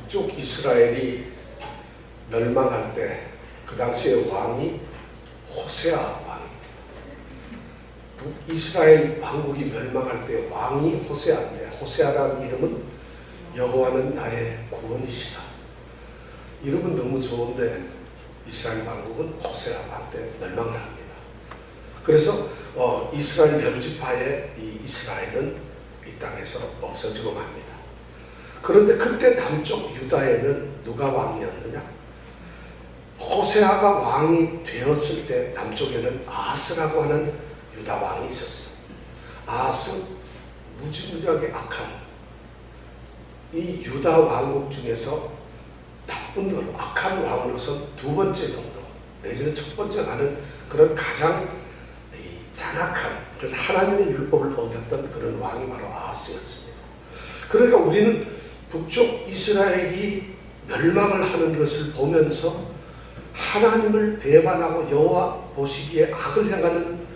북쪽 이스라엘이 멸망할 때 그 당시의 왕이 호세아 왕입니다. 북이스라엘 왕국이 멸망할 때 왕이 호세아인데, 호세아라는 이름은 여호와는 나의 구원이시다. 이름은 너무 좋은데 이스라엘 왕국은 호세아 왕 때 멸망을 합니다. 그래서 이스라엘 10지파의 이 이스라엘은 이 땅에서 없어지고 맙니다. 그런데 그때 남쪽 유다에는 누가 왕이었느냐? 호세아가 왕이 되었을 때 남쪽에는 아하스라고 하는 유다 왕이 있었어요. 아하스, 무지무지하게 악한 이 유다 왕국 중에서 나쁜 놈, 악한 왕으로서 두 번째 정도 내지는 첫 번째 가는 그런 가장 잔악한, 그래서 하나님의 율법을 어겼던 그런 왕이 바로 아하스였습니다. 그러니까 우리는 북쪽 이스라엘이 멸망을 하는 것을 보면서 하나님을 배반하고 여호와 보시기에 악을 행하는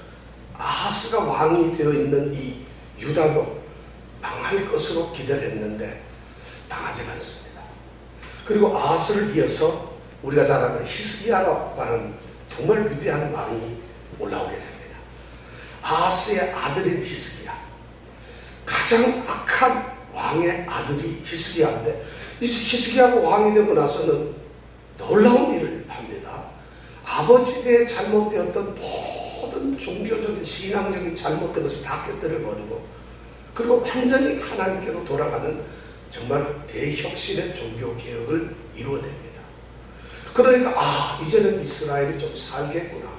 아하스가 왕이 되어 있는 이 유다도 망할 것으로 기대를 했는데 망하지 않습니다. 그리고 아하스를 이어서 우리가 잘 아는 히스기야라고 하는 정말 위대한 왕이 올라오게 됩니다. 아하스의 아들인 히스기야, 가장 악한 왕의 아들이 히스기야인데, 이 히스기야가 왕이 되고 나서는 놀라운 일을 합니다. 아버지 때 잘못되었던 모든 종교적인 신앙적인 잘못된 것을 다 깨뜨려버리고, 그리고 완전히 하나님께로 돌아가는 정말 대혁신의 종교개혁을 이루어냅니다. 그러니까 이제는 이스라엘이 좀 살겠구나,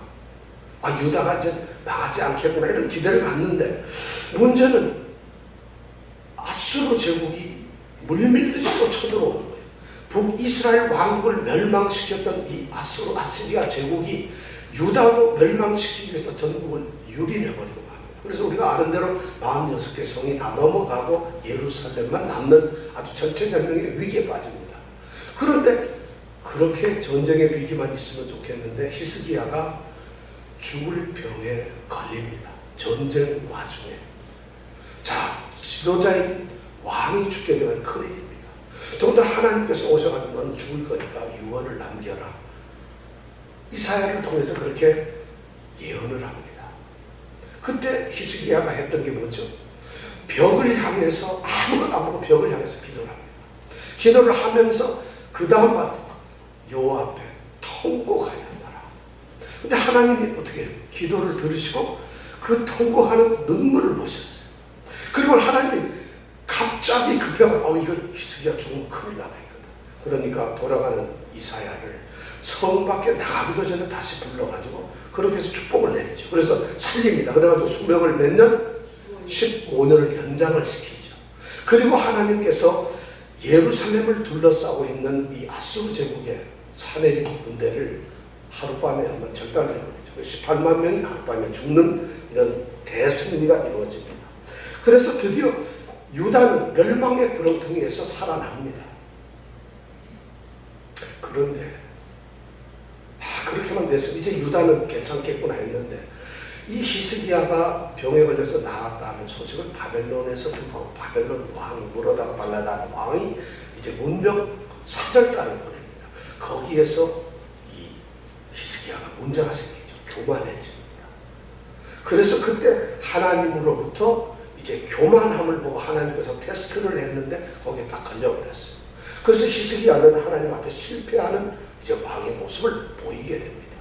유다가 이제 나가지 않겠구나, 이런 기대를 갖는데, 문제는 아수르 제국이 물밀듯이 또 쳐들어오는 거예요. 북이스라엘 왕국을 멸망시켰던 이 아시리아 제국이 유다도 멸망시키기 위해서 전국을 유린해버리고 맙니다. 그래서 우리가 아는 대로 46개 성이 다 넘어가고 예루살렘만 남는 아주 전체적인 위기에 빠집니다. 그런데 그렇게 전쟁의 위기만 있으면 좋겠는데 히스기야가 죽을 병에 걸립니다. 전쟁 와중에. 자, 지도자인 왕이 죽게 되면 큰일입니다. 더군다나 하나님께서 오셔가지고 너는 죽을 거니까 유언을 남겨라, 이사야를 통해서 그렇게 예언을 합니다. 그때 히스기야가 했던 게 뭐죠? 벽을 향해서, 아무것도 안 보고 벽을 향해서 기도를 합니다. 기도를 하면서 그 다음 말, 여호와 앞에 통곡하였더라. 근데 하나님이 어떻게 기도를 들으시고 그 통곡하는 눈물을 보셨어요. 그리고 하나님이 갑자기 급해가 이거 히스기야 죽으면 큰일 나가 있거든. 그러니까 돌아가는 이사야를 성 밖에 나가기도 전에 다시 불러가지고 그렇게 해서 축복을 내리죠. 그래서 살립니다. 그래가지고 수명을 몇 년? 15년을 연장을 시키죠. 그리고 하나님께서 예루살렘을 둘러싸고 있는 이 아수르 제국의 사내립 군대를 하룻밤에 한번 절단을 해버리죠. 18만 명이 하룻밤에 죽는 이런 대승리가 이루어집니다. 그래서 드디어 유다는 멸망의 구렁텅이에서 살아납니다. 그런데 그렇게만 됐으면 이제 유다는 괜찮겠구나 했는데, 이 히스기야가 병에 걸려서 나았다는 소식을 바벨론에서 듣고, 바벨론 왕이 물어다가 발라다는 왕이 이제 문병 사절단을 보냅니다. 거기에서 이 히스기야가 문제가 생기죠. 교만해집니다. 그래서 그때 하나님으로부터 이제 교만함을 보고 하나님께서 테스트를 했는데 거기에 딱 걸려버렸어요. 그래서 히스기야는 하나님 앞에 실패하는 이제 왕의 모습을 보이게 됩니다.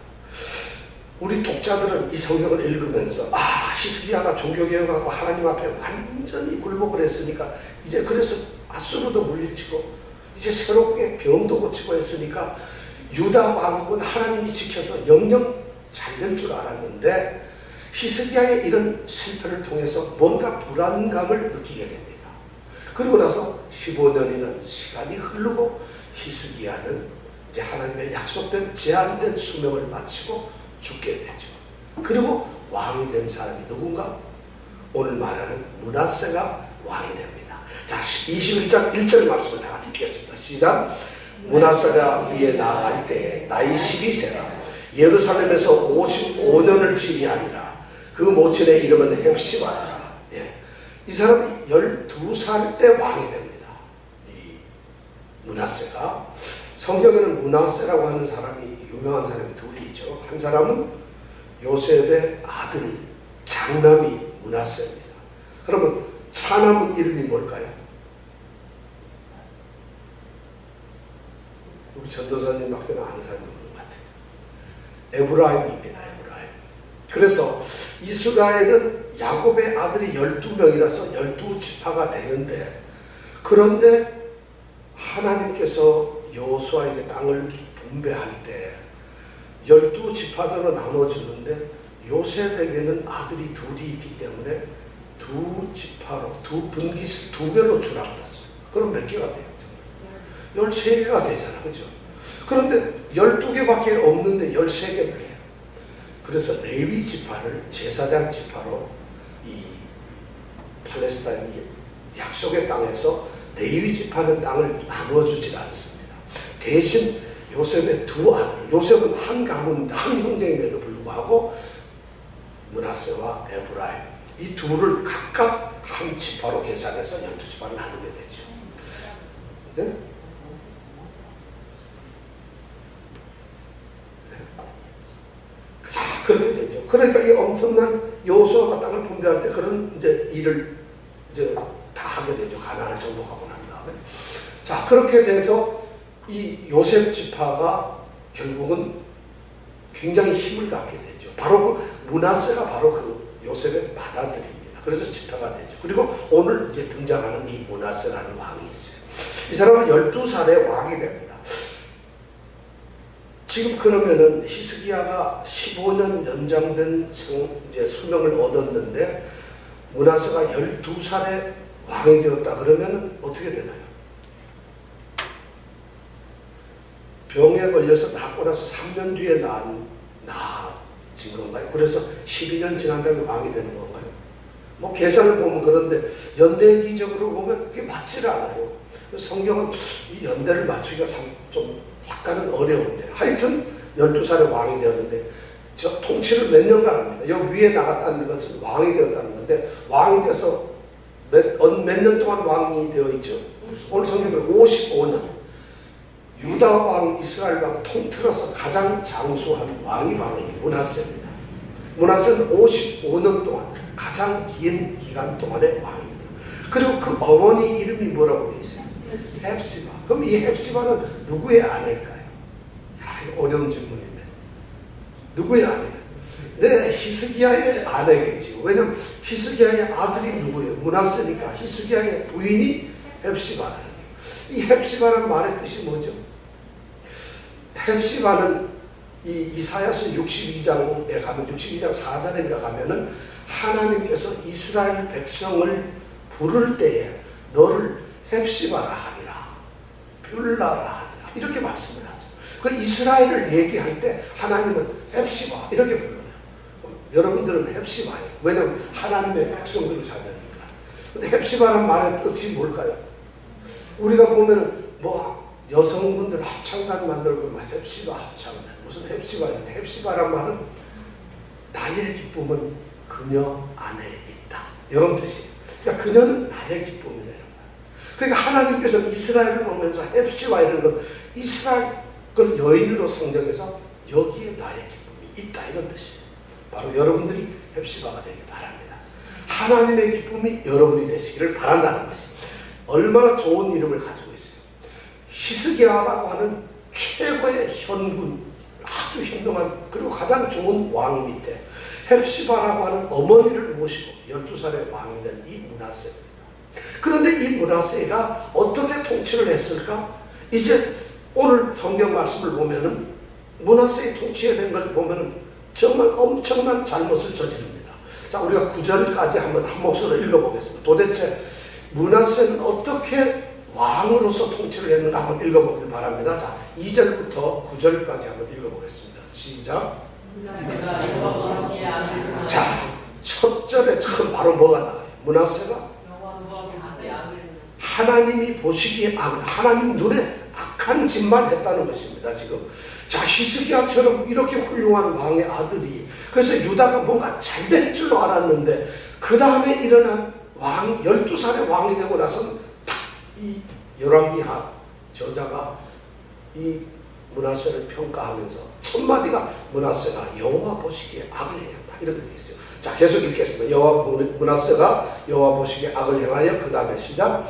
우리 독자들은 이 성경을 읽으면서 히스기야가 종교개혁하고 하나님 앞에 완전히 굴복을 했으니까 이제 그래서 아수르도 물리치고 이제 새롭게 병도 고치고 했으니까 유다 왕국은 하나님이 지켜서 영영 잘 될 줄 알았는데, 히스기야의 이런 실패를 통해서 뭔가 불안감을 느끼게 됩니다. 그리고 나서 15년이라는 시간이 흐르고 히스기야는 이제 하나님의 약속된 제한된 수명을 마치고 죽게 되죠. 그리고 왕이 된 사람이 누군가? 오늘 말하는 므낫세가 왕이 됩니다. 자, 21장 1절 말씀을 다 같이 읽겠습니다. 시작. 므낫세가 위에 나아갈 때에 나이 12세라 예루살렘에서 55년을 지휘하니라. 그 모친의 이름은 헵시바라. 이 사람이 12살 때 왕이 됩니다. 이 므낫세가. 성경에는 므낫세라고 하는 사람이, 유명한 사람이 둘이 있죠. 한 사람은 요셉의 아들 장남이 므낫세입니다. 그러면 차남은 이름이 뭘까요? 우리 전도사님밖에 아는 사람이 없는 것 같아요. 에브라임입니다. 에브라임. 그래서 이스라엘은 야곱의 아들이 12명이라서 12지파가 되는데, 그런데 하나님께서 여호수아에게 땅을 분배할 때 12지파대로 나눠주는데 요셉에게는 아들이 둘이 있기 때문에 두 지파로, 두 분깃을 두 개로 주라고 그랬어요. 그럼 몇 개가 돼요? 13개가 되잖아. 그죠? 그런데 12개밖에 없는데 13개를 해요. 그래서 레위 지파를 제사장 지파로, 이 팔레스타인 약속의 땅에서 레위 지파는 땅을 나누어주지 않습니다. 대신 요셉의 두 아들, 요셉은 한 가문, 한 형제임에도 불구하고 므낫세와 에브라임, 이 둘을 각각 한 지파로 계산해서 12지파를 나누게 되죠. 네? 그렇게 되죠. 그러니까 이 엄청난 여호수아가 땅을 분배할 때 그런 이제 일을 이제 다 하게 되죠. 가나안을 정복하고 난 다음에. 자, 그렇게 돼서 이 요셉 지파가 결국은 굉장히 힘을 갖게 되죠. 바로 그 므낫세가 바로 그 요셉의 맏아들입니다. 그래서 지파가 되죠. 그리고 오늘 이제 등장하는 이 므낫세라는 왕이 있어요. 이 사람은 12살에 왕이 됩니다. 지금 그러면은 히스기야가 15년 연장된 이제 수명을 얻었는데 므낫세가 12살에 왕이 되었다 그러면 어떻게 되나요? 병에 걸려서 낳고 나서 3년 뒤에 낳아진 건가요? 그래서 12년 지난 다음에 왕이 되는 건가요? 뭐 계산을 보면 그런데 연대기적으로 보면 그게 맞지를 않아요. 성경은 이 연대를 맞추기가 좀 약간은 어려운데, 하여튼 12살에 왕이 되었는데 저 통치를 몇 년간 합니다. 여기 위에 나갔다는 것은 왕이 되었다는 건데, 왕이 돼서 몇 년 동안 왕이 되어 있죠. 오늘 성경은 55년 유다 왕, 이스라엘 왕 통틀어서 가장 장수한 왕이 바로 이 므낫세입니다. 므낫세는 55년 동안 가장 긴 기간 동안의 왕입니다. 그리고 그 어머니 이름이 뭐라고 되어 있어요? 헵시바. 그럼 이 헵시바는 누구의 아내일까요? 어려운 질문인데 누구의 아내가? 네, 히스기야의 아내겠지. 왜냐면 히스기야의 아들이 누구예요? 므낫세니까 히스기야의 부인이 헵시바라는 거예요. 이 헵시바라는 말의 뜻이 뭐죠? 헵시바는 이 이사야서 62장에 가면, 62장 4절에 가면은 하나님께서 이스라엘 백성을 부를 때에 너를 헵시바라 하리라, 뷸라라 하리라, 이렇게 말씀을 하죠. 그 이스라엘을 얘기할 때 하나님은 헵시바 이렇게 불러요. 여러분들은 헵시바예요. 왜냐하면 하나님의 백성들을 자녀니까. 근데 헵시바라는 말의 뜻이 뭘까요? 우리가 보면은 뭐 여성분들 합창단 만들고 막 헵시바 합창단, 무슨 헵시바인데, 헵시바란 말은 나의 기쁨은 그녀 안에 있다, 이런 뜻이에요. 그러니까 그녀는 나의 기쁨이다, 이런 거예요. 그러니까 하나님께서 이스라엘을 보면서 헵시바 이런 건 이스라엘 걸 여인으로 상정해서 여기에 나의 기쁨이 있다, 이런 뜻이에요. 바로 여러분들이 헵시바가 되길 바랍니다. 하나님의 기쁨이 여러분이 되시기를 바란다는 것이 얼마나 좋은 이름을 가지고 있어요. 히스기야라고 하는 최고의 현군, 아주 현명한 그리고 가장 좋은 왕 밑에 헵시바라고 하는 어머니를 모시고 12살의 왕이 된 이 므낫세입니다. 그런데 이 므낫세가 어떻게 통치를 했을까? 이제 오늘 성경 말씀을 보면은 므낫세의 통치에 된 걸 보면은 정말 엄청난 잘못을 저지릅니다. 자, 우리가 9절까지 한번 한 목소리로 읽어보겠습니다. 도대체 므낫세는 어떻게 왕으로서 통치를 했는가 한번 읽어보길 바랍니다. 자, 2절부터 9절까지 한번 읽어보겠습니다. 시작. 자, 첫 절에 처음 바로 뭐가 나와요? 므낫세가 하나님이 보시기에 하나님 눈에 악한 짓만 했다는 것입니다. 지금 자, 히스기야처럼 이렇게 훌륭한 왕의 아들이, 그래서 유다가 뭔가 잘 될 줄로 알았는데 그 다음에 일어난 왕이 12살의 왕이 되고 나서는 이 열왕기하 저자가 이 므낫세를 평가하면서 첫 마디가 므낫세가 여호와 보시기에 악을 행했다 이렇게 되어 있어요. 자, 계속 읽겠습니다. 므낫세가 여호와 보시기에 악을 행하여, 그 다음에 시작.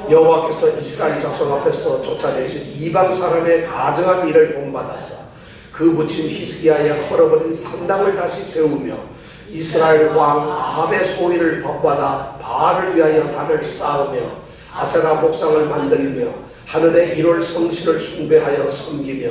여호와께서 이스라엘 자손 앞에서 쫓아내신 이방 사람의 가증한 일을 본받아서 그 붙인 히스기야의 헐어버린 산당을 다시 세우며 이스라엘 왕 아합의 소위를 법받아 바알을 위하여 단을 쌓으며 아세라 목상을 만들며 하늘의 1월 성신을 숭배하여 섬기며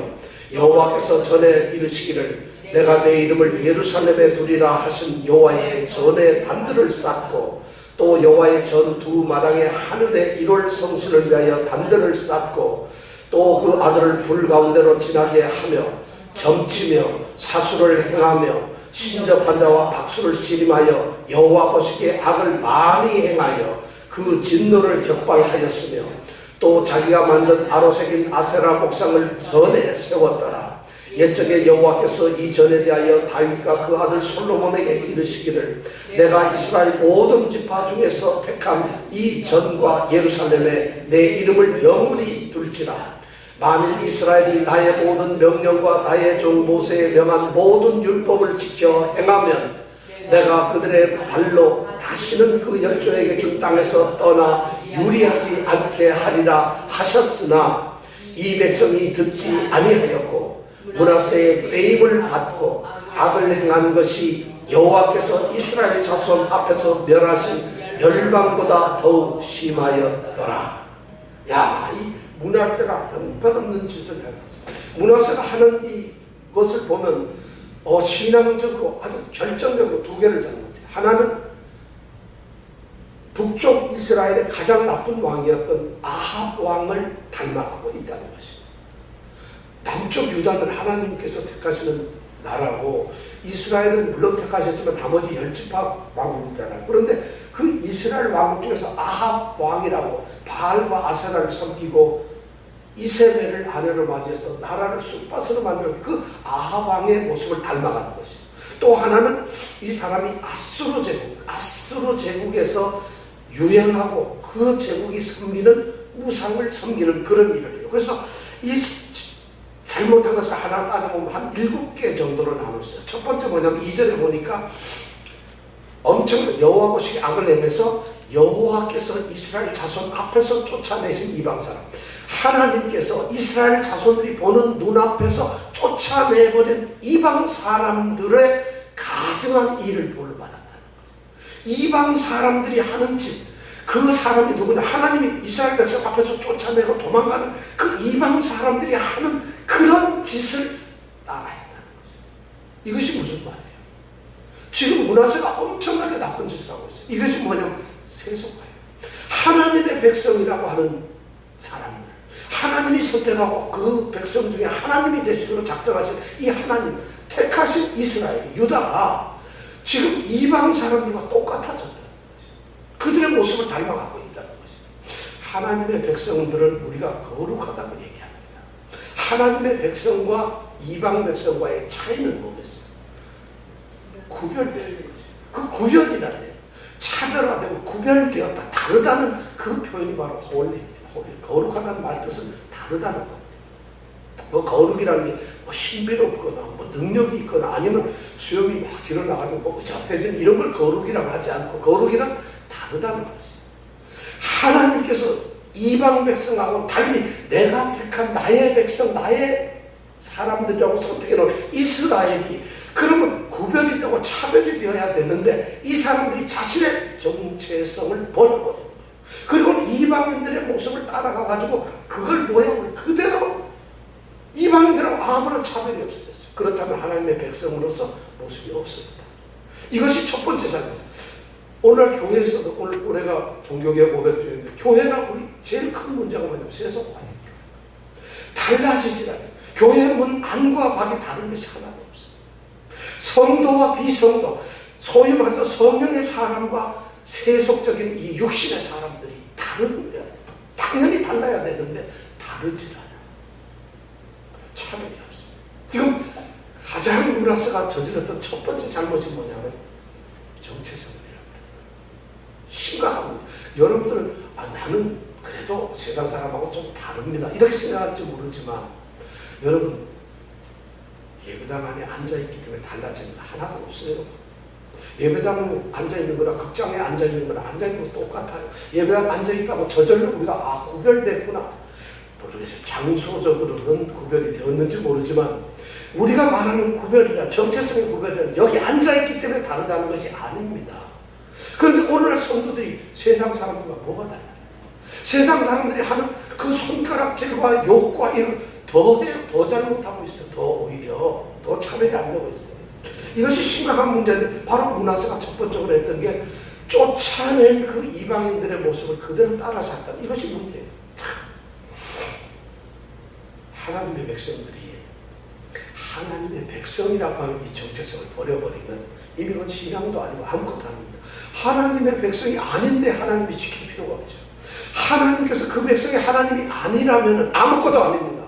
여호와께서 전에 이르시기를 내가 내 이름을 예루살렘에 두리라 하신 여호와의 전에 단들을 쌓고 또 여호와의 전 두 마당에 하늘의 1월 성신을 위하여 단들을 쌓고 또 그 아들을 불 가운데로 지나게 하며 점치며 사수를 행하며 신접한 자와 박수를 씨름하여 여호와 보시기에 악을 많이 행하여 그 진노를 격발하였으며 또 자기가 만든 아로 새긴 아세라 목상을 전에 세웠더라. 옛적에 여호와께서 이 전에 대하여 다윗과 그 아들 솔로몬에게 이르시기를 내가 이스라엘 모든 지파 중에서 택한 이 전과 예루살렘에 내 이름을 영원히 둘지라. 만일 이스라엘이 나의 모든 명령과 나의 종 모세의 명한 모든 율법을 지켜 행하면 내가 그들의 발로 다시는 그 열조에게 준 땅에서 떠나 유리하지 않게 하리라 하셨으나 이 백성이 듣지 아니하였고 므낫세의 꾀임을 받고 악을 행한 것이 여호와께서 이스라엘 자손 앞에서 멸하신 열방보다 더욱 심하였더라. 야, 이 므낫세가 형편없는 짓을 해가지고 므낫세가 하는 이것을 보면 신앙적으로 아주 결정적으로 두 개를 잘못해요. 하나는 북쪽 이스라엘의 가장 나쁜 왕이었던 아합 왕을 닮아가고 있다는 것입니다. 남쪽 유다는 하나님께서 택하시는 나라고 이스라엘은 물론 택하셨지만 나머지 10지파 왕국이잖아요. 그런데 그 이스라엘 왕국 중에서 아합 왕이라고 바알과 아세라를 섬기고 이세벨을 아내로 맞이해서 나라를 쑥밭으로 만들었던 그 아합 왕의 모습을 닮아가는 것이에요. 또 하나는 이 사람이 아수르 제국에서 유행하고 그 제국이 섬기는 우상을 섬기는 그런 일을 해요. 그래서 이 잘못한 것을 하나 따져보면 한 7개 정도로 나눌 수 있어요. 첫 번째 뭐냐면 2절에 보니까 엄청 여호와 보시기에 악을 행해서 여호와께서 이스라엘 자손 앞에서 쫓아내신 이방 사람, 하나님께서 이스라엘 자손들이 보는 눈앞에서 쫓아내버린 이방 사람들의 가증한 일을 벌을 받았다는 거죠. 이방 사람들이 하는 짓, 그 사람이 누구냐? 하나님이 이스라엘 백성 앞에서 쫓아내고 도망가는 그 이방 사람들이 하는 그런 짓을 따라했다는 거죠. 이것이 무슨 말이에요? 지금 므낫세가 엄청나게 나쁜 짓을 하고 있어요. 이것이 뭐냐면 세속화예요. 하나님의 백성이라고 하는 사람들, 하나님이 선택하고 그 백성 중에 하나님이 되시기로 작정하신 이 하나님 택하신 이스라엘 유다가 지금 이방 사람들과 똑같아졌다는 것이죠. 그들의 모습을 닮아가고 있다는 것이죠. 하나님의 백성들은 우리가 거룩하다고 얘기합니다. 하나님의 백성과 이방 백성과의 차이는 뭐겠어요? 구별되는 것이죠. 그 구별이라는 차별화되고 구별되었다, 다르다는 그 표현이 바로 홀리입니다. 거룩하다는 말 뜻은 다르다는 것 같아요. 뭐 거룩이라는 게 뭐 신비롭거나 뭐 능력이 있거나 아니면 수염이 막 길어나가지고 뭐 의젓해진 이런 걸 거룩이라고 하지 않고, 거룩이란 다르다는 것이죠. 하나님께서 이방 백성하고 달리 내가 택한 나의 백성, 나의 사람들이라고 선택해놓은 이스라엘이, 그러면 구별이 되고 차별이 되어야 되는데 이 사람들이 자신의 정체성을 버려버리는 거예요. 그리고 이방인들의 모습을 따라가가지고 그걸 모양을 그대로 이방인들하고 아무런 차별이 없어졌어요. 그렇다면 하나님의 백성으로서 모습이 없어졌다. 이것이 첫 번째 잘못이에요. 오늘날 교회에서도, 오늘 올해가 종교개혁 500주년인데 교회나 우리 제일 큰 문제가 뭐냐면 세속화예요. 달라지질 않아요. 교회 문 안과 밖이 다른 것이 하나도 없어요. 성도와 비성도, 소위 말해서 성령의 사람과 세속적인 이 육신의 사람들이 다른 거야. 당연히 달라야 되는데 다르지 않아요. 차별이 없습니다. 지금 가장 므낫세가 저질렀던 첫 번째 잘못이 뭐냐면 정체성이라고 합니다. 심각한 거예요. 여러분들은 나는 그래 그래도 세상 사람하고 좀 다릅니다. 이렇게 생각할지 모르지만 여러분 예배당 안에 앉아있기 때문에 달라지는 거 하나도 없어요. 예배당에 앉아있는 거나 극장에 앉아있는 거나 앉아있는 거 똑같아요. 예배당 앉아있다고 저절로 우리가 구별됐구나. 모르겠어요. 장소적으로는 구별이 되었는지 모르지만 우리가 말하는 구별이란 정체성의 구별이란 여기 앉아있기 때문에 다르다는 것이 아닙니다. 그런데 오늘날 성도들이 세상 사람들과 뭐가 달라요? 세상 사람들이 하는 그 손가락질과 욕과 이런 더 잘못하고 있어요. 더 오히려 더 차별이 안 되고 있어요. 이것이 심각한 문제인데 바로 므낫세가 첫 번째로 했던 게 쫓아낸 그 이방인들의 모습을 그대로 따라 살다. 이것이 문제예요. 하나님의 백성들이 하나님의 백성이라고 하는 이 정체성을 버려버리면 이미 그건 신앙도 아니고 아무것도 아닙니다. 하나님의 백성이 아닌데 하나님이 지킬 필요가 없죠. 하나님께서 그 백성이 하나님이 아니라면 아무것도 아닙니다.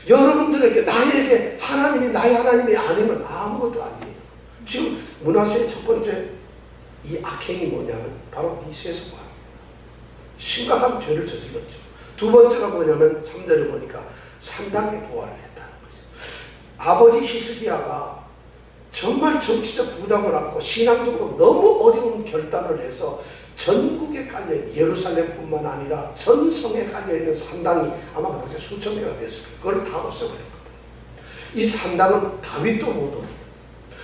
여러분들에게 나에게 하나님이 나의 하나님이 아니면 아무것도 아니에요. 지금 므낫세의 첫 번째 이 악행이 뭐냐면 바로 이 세속화입니다. 심각한 죄를 저질렀죠. 두 번째가 뭐냐면 3절에 보니까 산당의 부활을 했다는 거죠. 아버지 히스기야가 정말 정치적 부담을 안고 신앙적으로 너무 어려운 결단을 해서 전국에 깔려있는 예루살렘뿐만 아니라 전 성에 깔려있는 산당이 아마 그 당시에 수천 개가 됐을 거예요. 그걸 다 없애버렸거든요. 이 산당은 다윗도 못 얻었어요.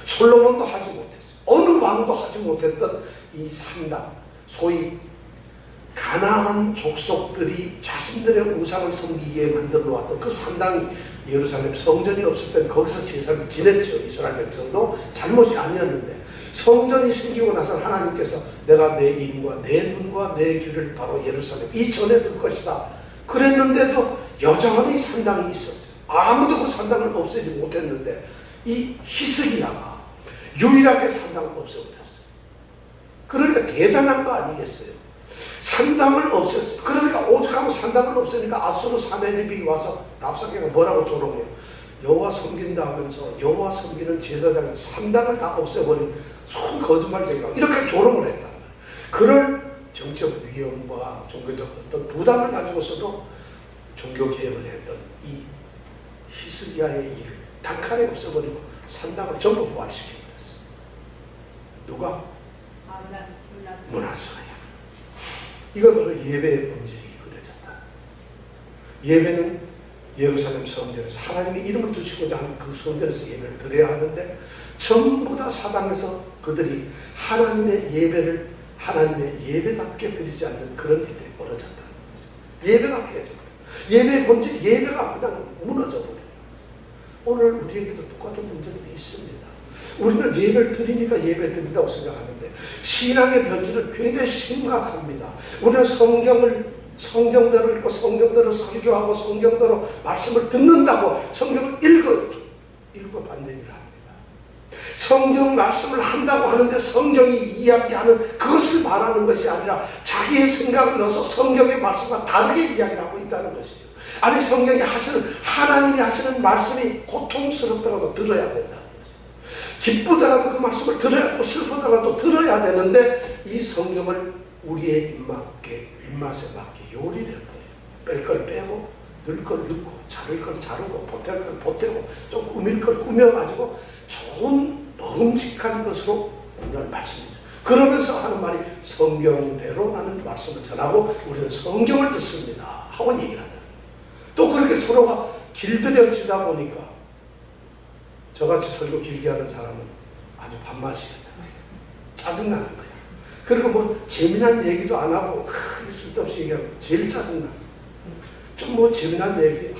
솔로몬도 하지 못했어요. 어느 왕도 하지 못했던 이 산당, 소위 가나안 족속들이 자신들의 우상을 섬기기에 만들어 놓았던 그 산당이 예루살렘 성전이 없을 때는 거기서 제사를 지냈죠. 이스라엘 백성도 잘못이 아니었는데 성전이 생기고 나서 하나님께서 내가 내 입과 내 눈과 내 귀를 바로 예루살렘 이전에 둘 것이다 그랬는데도 여전히 산당이 있었어요. 아무도 그 산당을 없애지 못했는데 이 히스기야가 유일하게 산당을 없애버렸어요. 그러니까 대단한 거 아니겠어요? 산당을 없앴어요. 그러니까 오죽하면 산당을 없애니까 아수르 사내립이 와서 랍사케가 뭐라고 조롱해요? 여호와 섬긴다 하면서 여호와 섬기는 제사장이 산당을 다 없애버린 손 거짓말쟁이라고 이렇게 조롱을 했단 말이에요. 그럴 정치적 위험과 종교적 어떤 부담을 가지고서도 종교개혁을 했던 이 히스기야의 일을 단칼에 없애버리고 산당을 전부 부활시켜버렸어요. 누가? 므낫세가요. 이건 바로 예배의 본질이 그려졌다. 예배는 예루살렘 성전에서 하나님의 이름을 두시고자 하는 그 성전에서 예배를 드려야 하는데 전부 다 사당에서 그들이 하나님의 예배를 하나님의 예배답게 드리지 않는 그런 일들이 벌어졌다는 거죠. 예배가 깨져버려요. 예배의 본질, 예배가 그냥 무너져버려요. 오늘 우리에게도 똑같은 문제들이 있습니다. 우리는 예배를 드리니까 예배 드린다고 생각하는데 신앙의 변질은 굉장히 심각합니다. 우리는 성경대로 읽고 성경대로 설교하고 성경대로 말씀을 듣는다고 성경을 읽고 딴 얘기를 합니다. 성경 말씀을 한다고 하는데 성경이 이야기하는 그것을 말하는 것이 아니라 자기의 생각을 넣어서 성경의 말씀과 다르게 이야기를 하고 있다는 것이에요. 아니 성경이 하나님이 하시는 말씀이 고통스럽더라도 들어야 된다. 기쁘더라도 그 말씀을 들어야 되고 슬프더라도 들어야 되는데 이 성경을 우리의 입맛에 맞게 요리를 해요. 뺄 걸 빼고 넣을 걸 넣고 자를 걸 자르고 보탤 걸 보태고 좀 꾸밀 걸 꾸며가지고 좋은 먹음직한 것으로 우리는 말씀입니다. 그러면서 하는 말이 성경대로 나는 말씀을 전하고 우리는 성경을 듣습니다 하고 얘기를 한다. 또 그렇게 서로가 길들여지다 보니까 저같이 설교 길게 하는 사람은 아주 밥맛이에요. 짜증나는 거야. 그리고 뭐 재미난 얘기도 안 하고 쓸데없이 얘기하면 제일 짜증나. 좀 뭐 재미난 얘기,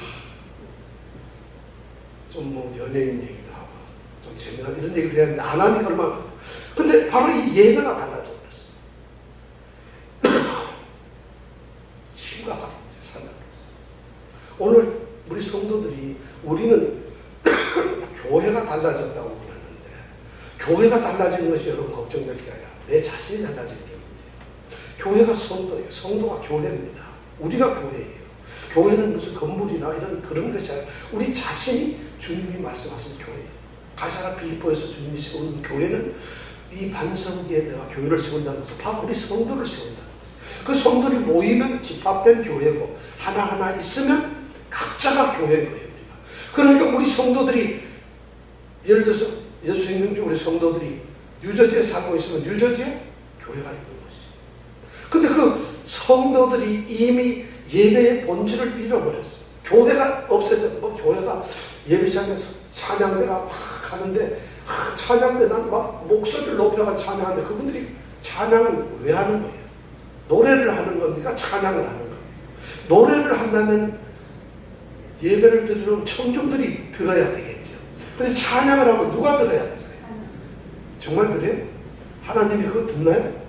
좀 뭐 연예인 얘기도 하고 좀 재미난 이런 얘기도 해야 하는데 안 하니까 얼마나. 근데 바로 이 예배가 달라져 버렸어. 심각한 문제, 상당히. 오늘 우리 성도들이 우리는 교회가 달라졌다고 그러는데 교회가 달라진 것이 여러분 걱정될 게 아니라 내 자신이 달라지는 게 문제예요. 교회가 성도예요. 성도가 교회입니다. 우리가 교회예요. 교회는 무슨 건물이나 이런 그런 것이 아니라 우리 자신이 주님이 말씀하신 교회예요. 가이사랴 필리포에서 주님이 세우는 교회는 이 반석 위에 내가 교회를 세운다는 것은 바로 우리 성도를 세운다는 것이에요. 그 성도들이 모이면 집합된 교회고 하나하나 있으면 각자가 교회인 거예요. 우리가. 그러니까 우리 성도들이 예를 들어서 예수 믿는 우리 성도들이 뉴저지에 살고 있으면 뉴저지에 교회가 있는 것이. 근데 그 성도들이 이미 예배의 본질을 잃어버렸어요. 교회가 없어져. 교회가 예배장에서 찬양대가 막 하는데 찬양대 난 막 목소리를 높여가 찬양하는데 그분들이 찬양을 왜 하는 거예요? 노래를 하는 겁니까? 찬양을 하는 겁니까? 노래를 한다면 예배를 드리러 온 청중들이 들어야 되겠죠. 근데 찬양을 하면 누가 들어야 될까요? 정말 그래요? 하나님이 그거 듣나요?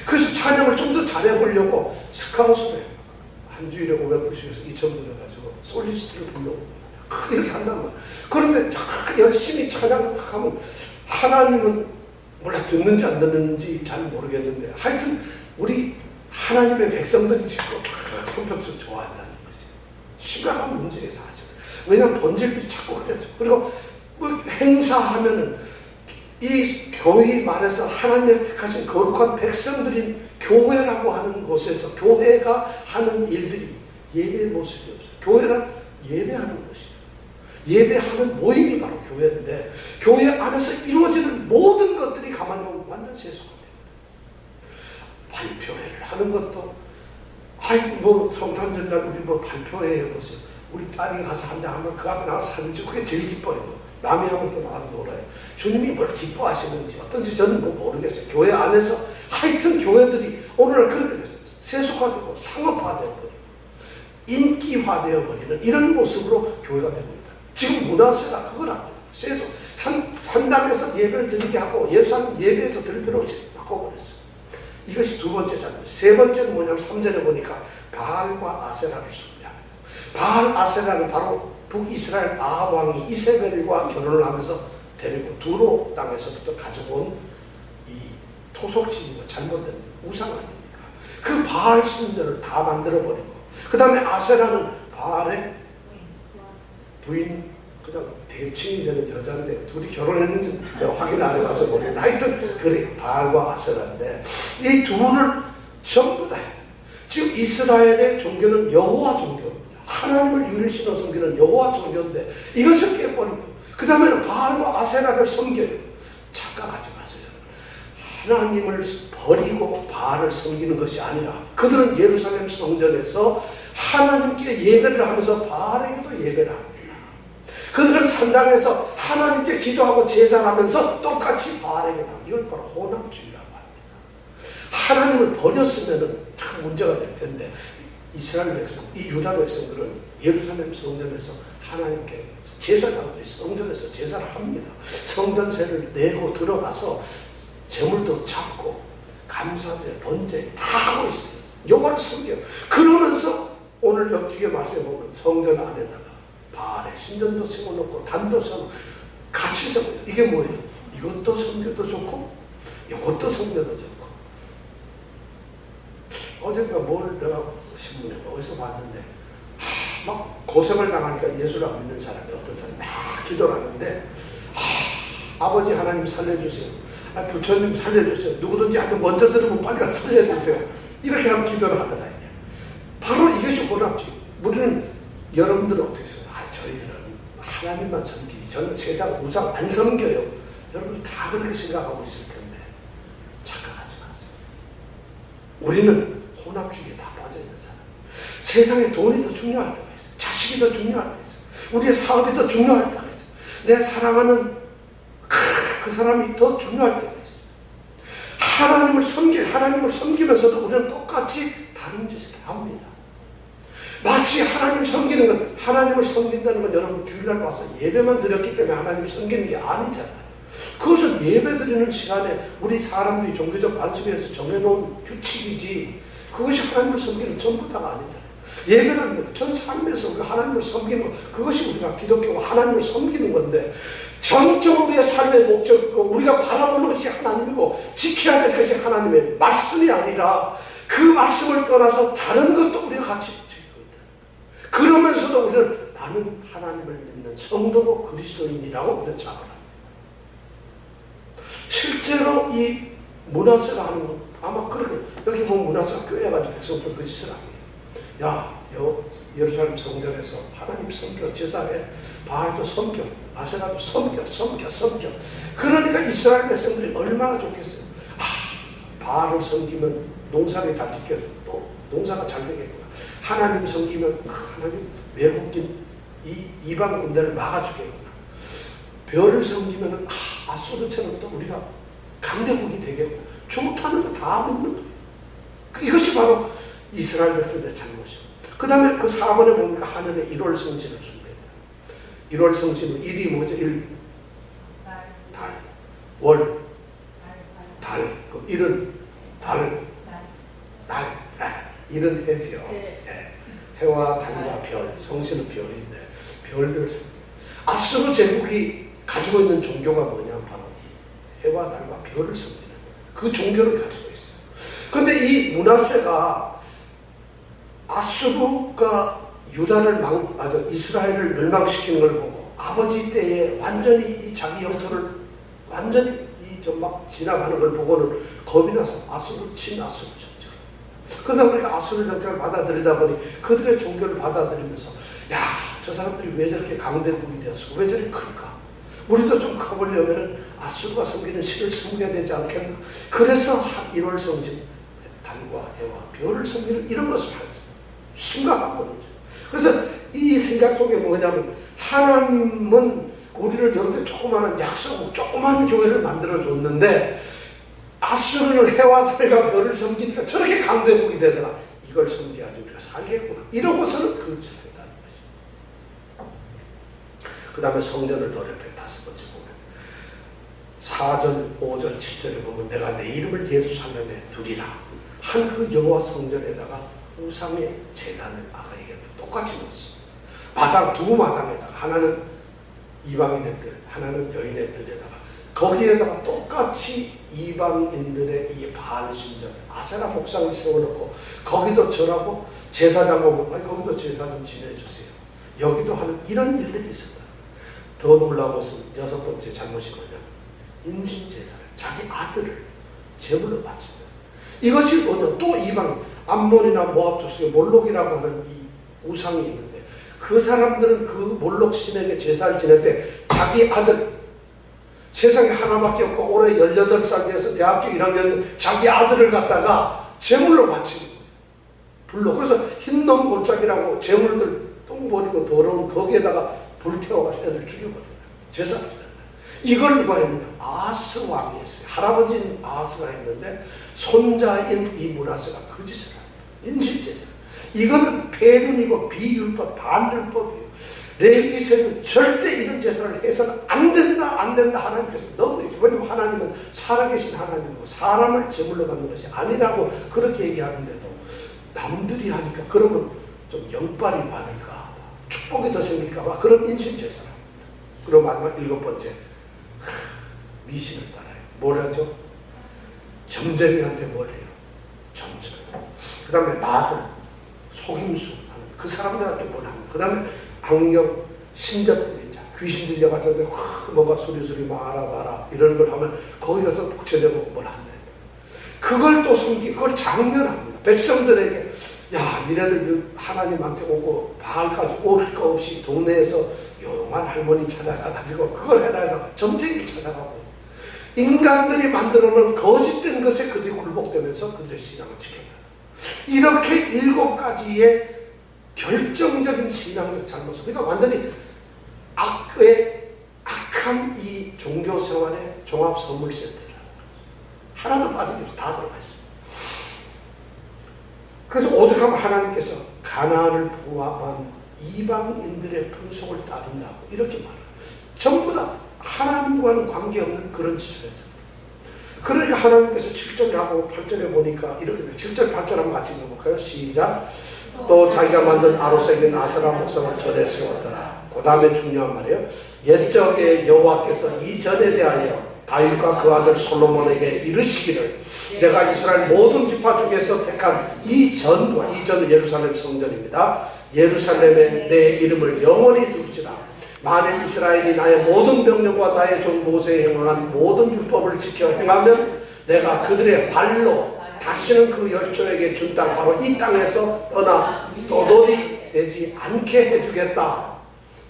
그래서 찬양을 좀 더 잘해보려고 스카웃을 해요. 한 주일에 500불씩에서 2,000불 해가지고 솔리스트를 불러오고 이렇게 한단 말이에요. 그런데 열심히 찬양하면 하나님은 몰라 듣는지 안 듣는지 잘 모르겠는데 하여튼 우리 하나님의 백성들이 지금 성격적으로 좋아한다는 것이 심각한 문제예요 사실. 왜냐하면 본질들이 자꾸 그래죠. 그리고 뭐 행사하면은 이 교회 말해서 하나님의 택하신 거룩한 백성들인 교회라고 하는 곳에서 교회가 하는 일들이 예배의 모습이 없어요. 교회란 예배하는 곳이에요. 예배하는 모임이 바로 교회인데 교회 안에서 이루어지는 모든 것들이 가만히 보면 완전 세속화돼요. 발표회를 하는 것도 아이고 뭐 성탄절날 우리 뭐 발표회 해보세요. 우리 딸이 가서 한장하면 그 앞에 나가서 사진 찍고 그게 제일 기뻐요. 남이 하면 또 나가서 놀아요. 주님이 뭘 기뻐하시는지 어떤지 저는 뭐 모르겠어요. 교회 안에서 하여튼 교회들이 오늘날 그렇게 됐어요. 세속화되고 상업화되어 버리고 인기화되어 버리는 이런 모습으로 교회가 되고 있다. 지금 문화세가 그거라고요. 세속 산당에서 예배를 드리게 하고 예루살렘 예배에서 드릴 필요 없이 바꿔버렸어요. 이것이 두 번째 잘못. 세 번째는 뭐냐면 3절에 보니까 바알과 아세라를 숭배합니다. 바알 아세라는 바로 북이스라엘 아합 왕이 이세벨과 결혼을 하면서 데리고 두로 땅에서부터 가져온 이 토속신이고 잘못된 우상 아닙니까? 그 바알 신전을 다 만들어버리고 그 다음에 아세라는 바알의 부인 그 다음 대칭이 되는 여자인데 둘이 결혼했는지 내가 확인을 안 해봐서 모르겠는데 하여튼 그래 바알과 아세라인데 이 둘을 전부 다 해요. 지금 이스라엘의 종교는 여호와 종교입니다. 하나님을 유일신으로 섬기는 여호와 종교인데 이것을 깨버리고 그 다음에는 바알과 아세라를 섬겨요. 착각하지 마세요. 하나님을 버리고 바알을 섬기는 것이 아니라 그들은 예루살렘 성전에서 하나님께 예배를 하면서 바알에게도 예배를 합니다. 그들은 산당에서 하나님께 기도하고 제사를 하면서 똑같이 바알에게도 합니다. 이걸 바로 혼합주의라고 합니다. 하나님을 버렸으면 참 문제가 될 텐데 이스라엘 백성, 이 유다 백성들은 예루살렘 성전에서 하나님께 제사장들이 성전에서 제사를 합니다. 성전세를 내고 들어가서 제물도 잡고 감사제, 번제 다 하고 있어요. 여호와를 섬겨요. 그러면서 오늘 옆뒤에 말씀해 보면 성전 안에다가 바알의 신전도 세워놓고 단도 세워놓고 같이 세워요. 이게 뭐예요? 이것도 섬겨도 좋고 이것도 섬겨도 좋고. 어젠가 뭘 내가 신문에 어디서 봤는데 막 고생을 당하니까 예수를 안 믿는 사람이 어떤 사람이 막 기도를 하는데 아버지 하나님 살려주세요. 부처님 살려주세요. 누구든지 하여튼 먼저 들으면 빨리 가서 살려주세요. 이렇게 하면 기도를 하더라. 이게. 바로 이것이 혼합주의. 우리는 여러분들은 어떻게 생각해요? 저희들은 하나님만 섬기지 저는 세상 우상 안 섬겨요. 여러분 다 그렇게 생각하고 있을 텐데 착각하지 마세요. 우리는 혼합주의에 다 빠져있는 사람. 세상에 돈이 더 중요할 때가 있어요. 자식이 더 중요할 때가 있어요. 우리의 사업이 더 중요할 때가 있어요. 내 사랑하는 그 사람이 더 중요할 때가 있어요. 하나님을 섬기면서도 우리는 똑같이 다른 짓을 합니다. 마치 하나님 섬기는 건 하나님을 섬긴다는 건 여러분 주일날 와서 예배만 드렸기 때문에 하나님을 섬기는 게 아니잖아요. 그것은 예배 드리는 시간에 우리 사람들이 종교적 관습에서 정해놓은 규칙이지 그것이 하나님을 섬기는 전부 다가 아니잖아요. 예배는 전 삶에서 우리가 하나님을 섬기는 것 그것이 우리가 기독교가 하나님을 섬기는 건데 전적으로 우리의 삶의 목적이고 우리가 바라보는 것이 하나님이고 지켜야 될 것이 하나님의 말씀이 아니라 그 말씀을 떠나서 다른 것도 우리가 같이 지키고 있다. 그러면서도 우리는 나는 하나님을 믿는 성도고 그리스도인이라고 우리는 자부합니다. 실제로 이 문하세가 하는 건 아마 그렇게 여기 보면 문화사 교회 가지고 백성들 그 짓을 안 해요. 야, 예루살렘 성전에서 하나님 섬겨, 제사해, 바알도 섬겨, 아세라도 섬겨. 그러니까 이스라엘 백성들이 얼마나 좋겠어요. 바알을 섬기면 농사를 잘 짓겠어. 또 농사가 잘 되겠구나. 하나님 섬기면 하나님 외국인 이방 군대를 막아주겠구나. 별을 섬기면 아수르처럼 또 우리가 강대국이 되겠구나. 좋다는 거 다 믿는 거예요. 이것이 바로 이스라엘 백성들의 잘못이에요. 그 다음에 그 4번에 보니까 하늘의 1월 성신을 숭배했다. 1월 성신은 1이 뭐죠? 1, 달, 월, 달. 그럼 1은 달, 날. 1은 해지요. 해와 달과 별, 성신은 별인데 별들을 씁니다. 아수르 제국이 가지고 있는 종교가 뭐냐면 바로 이 해와 달과 별을 섬기는 그 종교를 가지고 있어요. 그런데 이 므낫세가 아수르가 유다를 이스라엘을 멸망시키는 걸 보고 아버지 때에 완전히 이 자기 영토를 완전히 막 진압하는 걸 보고는 겁이 나서 친아수르 정책. 그러다 보니까 아수르 정책을 받아들이다 보니 그들의 종교를 받아들이면서 야, 저 사람들이 왜 저렇게 강대국이 되었을까? 왜 저렇게 클까? 우리도 좀 커보려면 아수르가 섬기는 신을 섬겨야 되지 않겠나? 그래서 1월 성신, 달과 해와 별을 섬기는 이런 것을 하였습니다. 심각한 문제. 그래서 이 생각 속에 뭐냐면 하나님은 우리를 이렇게 조그마한 약속, 조그마한 교회를 만들어줬는데 아수르는 해와 달과 별을 섬기니까 저렇게 강대국이 되더라. 이걸 섬겨야지 우리가 살겠구나. 이러고서는 그 짓을 했다는 것이. 그 다음에 성전을 더럽혀요. 5번째 보면 4절, 5절, 7절에 보면 내가 내 이름을 예루살렘에 두리라 한 그 여호와 성전에다가 우상의 제단을 아까 얘기했는데 똑같이 놓습니다. 두 마당에다가 하나는 이방인의 뜰, 하나는 여인의 뜰에다가 거기에다가 똑같이 이방인들의 이 바알 신전 아세라 목상을 세워놓고 거기도 절하고 제사장 오면 거기도 제사 좀 지내주세요. 여기도 하는 이런 일들이 있습니다. 더 놀라운 것은 6번째 잘못이 뭐냐면 인신제사를 자기 아들을 제물로 바친다. 이것이 뭐냐? 또 이방 암몬이나 모압 족속의 몰록이라고 하는 이 우상이 있는데 그 사람들은 그 몰록 신에게 제사를 지낼 때 자기 아들 세상에 하나밖에 없고 올해 18살 돼서 대학교 1학년 자기 아들을 갖다가 제물로 바치는 거예요. 불로. 그래서 흰놈 골짜기라고 제물들 똥 버리고 더러운 거기에다가 불태워가지고 애들 죽여버려요. 제사를 지낸다. 이걸 누가 했느냐? 아스 왕이 했어요. 할아버지는 아스가 했는데 손자인 이 므낫세가 그 짓을 합니다. 인실제사. 이거는 폐륜이고 비율법, 반율법이에요. 레위세는 절대 이런 제사를 해서는 안 된다 하나님께서 너무 얘기해요. 왜냐면 하나님은 살아계신 하나님이고 사람을 제물로 받는 것이 아니라고 그렇게 얘기하는데도 남들이 하니까 그러면 좀 영빨이 받을까 축복이 더 생길까 봐 그런 인신제사를 합니다. 그리고 마지막 7번째 미신을 따라요. 뭘 하죠? 점쟁이한테 뭘 해요? 점점. 그 다음에 마술, 속임수 하는 그 사람들한테 뭘 합니다. 그 다음에 악령, 신접들이 귀신 들려가지고 뭐가 수리수리 막 알아봐라 이런 걸 하면 거기 가서 북쳐내고 뭘 한다. 그걸 또 그걸 장렬합니다. 백성들에게 야 니네들 하나님한테 오고 바알까지 올 거 없이 동네에서 요용한 할머니 찾아가가지고 그걸 해라 해서 점쟁이를 찾아가고 인간들이 만들어놓은 거짓된 것에 그들이 굴복되면서 그들의 신앙을 지켰다. 이렇게 7가지의 결정적인 신앙적 잘못을 그러니까 완전히 악한 이 종교 생활의 종합 선물 세트를 하나도 빠진 게 없이 다 들어가 있어요. 그래서 오죽하면 하나님께서 가나안을 포함한 이방인들의 풍속을 따른다고 이렇게 말해요. 전부 다 하나님과는 관계없는 그런 짓을 했어요. 그러니까 하나님께서 7절하고 8절에 보니까 이렇게 돼요. 7절 8절 한번 같이 읽어볼까요? 시작. 또 자기가 만든 아로새긴 아세라 목상을 전에 세웠더라. 그 다음에 중요한 말이에요. 옛적에 여호와께서 이전에 대하여 다윗과 그 아들 솔로몬에게 이르시기를 내가 이스라엘 모든 지파 중에서 택한 이전은 예루살렘 성전입니다. 예루살렘에 내 이름을 영원히 둘지라. 만일 이스라엘이 나의 모든 명령과 나의 종 모세에 행한 모든 율법을 지켜 행하면 내가 그들의 발로 다시는 그 열조에게 준 땅, 바로 이 땅에서 떠나 떠돌이 되지 않게 해주겠다.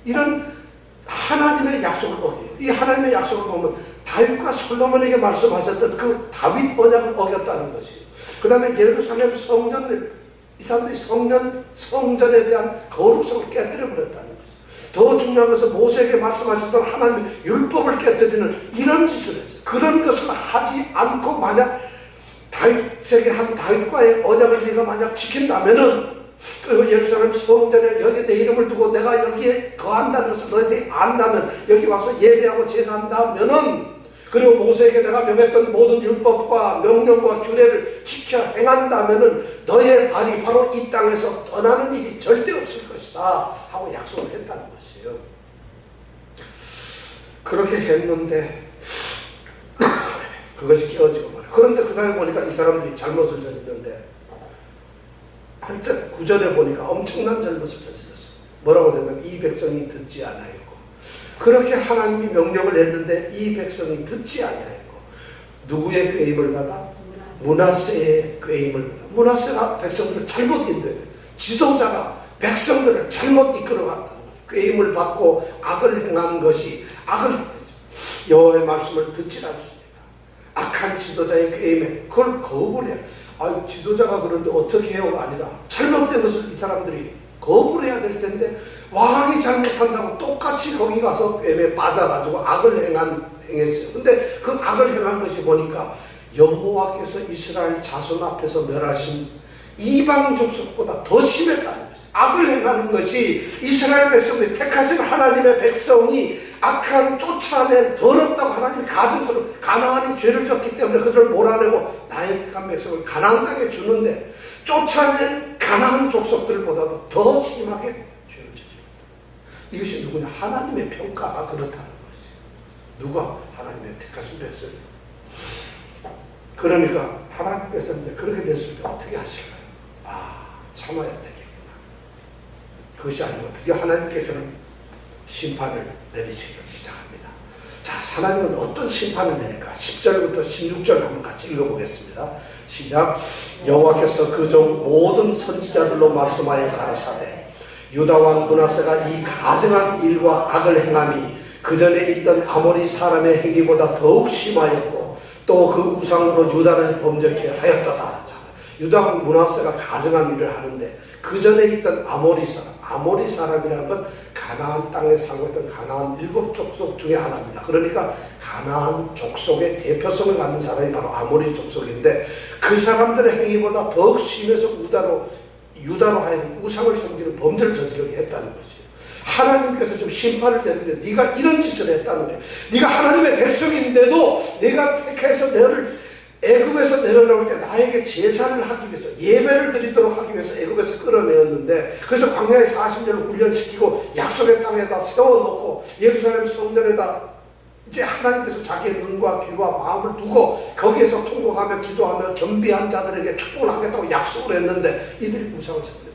이런 하나님의 약속을 어겨요. 이 하나님의 약속을 보면 다윗과 솔로몬에게 말씀하셨던 그 다윗 언약을 어겼다는 것이에요. 그 다음에 예루살렘 성전, 이 사람들이 성전에 대한 거룩성을 깨뜨려 버렸다는 거죠. 더 중요한 것은 모세에게 말씀하셨던 하나님의 율법을 깨뜨리는 이런 짓을 했어요. 그런 것을 하지 않고 만약 다윗에게 한 다윗과의 언약을 네가 만약 지킨다면은, 그리고 예루살렘 성전에 여기 내 이름을 두고 내가 여기에 거한다는 것을 너희들이 안다면, 여기 와서 예배하고 제사한다면은, 그리고 모세에게 내가 명했던 모든 율법과 명령과 규례를 지켜 행한다면은 너의 발이 바로 이 땅에서 떠나는 일이 절대 없을 것이다 하고 약속을 했다는 것이에요. 그렇게 했는데 그것이 깨어지고 말이에요. 그런데 그 다음에 보니까 이 사람들이 잘못을 저지르는데 8절 9절에 보니까 엄청난 잘못을 저질렀어요. 뭐라고 됐냐면 이 백성이 듣지 않아요. 그렇게 하나님이 명령을 했는데 이 백성이 듣지 아니하였고, 누구의 꾀임을 받아? 므낫세의 꾀임을 받아. 므낫세가 백성들을 잘못 인도해요. 지도자가 백성들을 잘못 이끌어간다는 거죠. 꾀임을 받고 악을 행한 것이 악을 행했죠. 여호와의 말씀을 듣지 않습니다. 악한 지도자의 꾀임에 그걸 거부를 해요. 지도자가 그런데 어떻게 해요가 아니라 잘못된 것을 이 사람들이 거부를 해야 될 텐데 왕이 잘못한다고 똑같이 거기 가서 꿰매 빠져가지고 악을 행했어요. 근데 그 악을 행한 것이 보니까 여호와께서 이스라엘 자손 앞에서 멸하신 이방 족속보다 더 심했다는 거죠. 악을 행하는 것이 이스라엘 백성들이 택하신 하나님의 백성이 악한 쫓아낸 더럽다고 하나님이 가증스러워 가나안이 죄를 졌기 때문에 그들을 몰아내고 나의 택한 백성을 가나안 땅에 주는데 쫓아낸 가나안 족속들보다도 더 심하게 죄를 저질렀다. 이것이 누구냐? 하나님의 평가가 그렇다는 것이죠. 누가? 하나님의 택하신 백성이. 그러니까 하나님께서 이제 그렇게 됐을 때 어떻게 하실까요? 참아야 되겠구나. 그것이 아니고 드디어 하나님께서는 심판을 내리시기 시작합니다. 자, 하나님은 어떤 심판을 내릴까? 10절부터 16절 한번 같이 읽어보겠습니다. 시작. 여호와께서 그 종 모든 선지자들로 말씀하여 가라사대 유다 왕 므낫세가 이 가증한 일과 악을 행함이 그 전에 있던 아모리 사람의 행위보다 더욱 심하였고 또 그 우상으로 유다를 범죄케 하였도다. 유다 왕 므낫세가 가증한 일을 하는데 그 전에 있던 아모리 사람이라는 건 가나안 땅에 살고 있던 가나안 7족속 중에 하나입니다. 그러니까 가나안 족속의 대표성을 갖는 사람이 바로 아모리 족속인데 그 사람들의 행위보다 더욱 심해서 유다로 하여금 우상을 섬기는 범죄를 저지르게 했다는 것이에요. 하나님께서 지금 심판을 내리는데 네가 이런 짓을 했다는 거예요. 네가 하나님의 백성인데도 내가 택해서 너를 애굽에서 내려놓을 때 나에게 제사를 하기 위해서 예배를 드리도록 하기 위해서 애굽에서 끌어내었는데, 그래서 광야에 40년을 훈련시키고 약속의 땅에다 세워놓고 예루살렘 성전에다 이제 하나님께서 자기의 눈과 귀와 마음을 두고 거기에서 통곡하며 기도하며 겸비한 자들에게 축복을 하겠다고 약속을 했는데 이들이 우상을 섬겼다.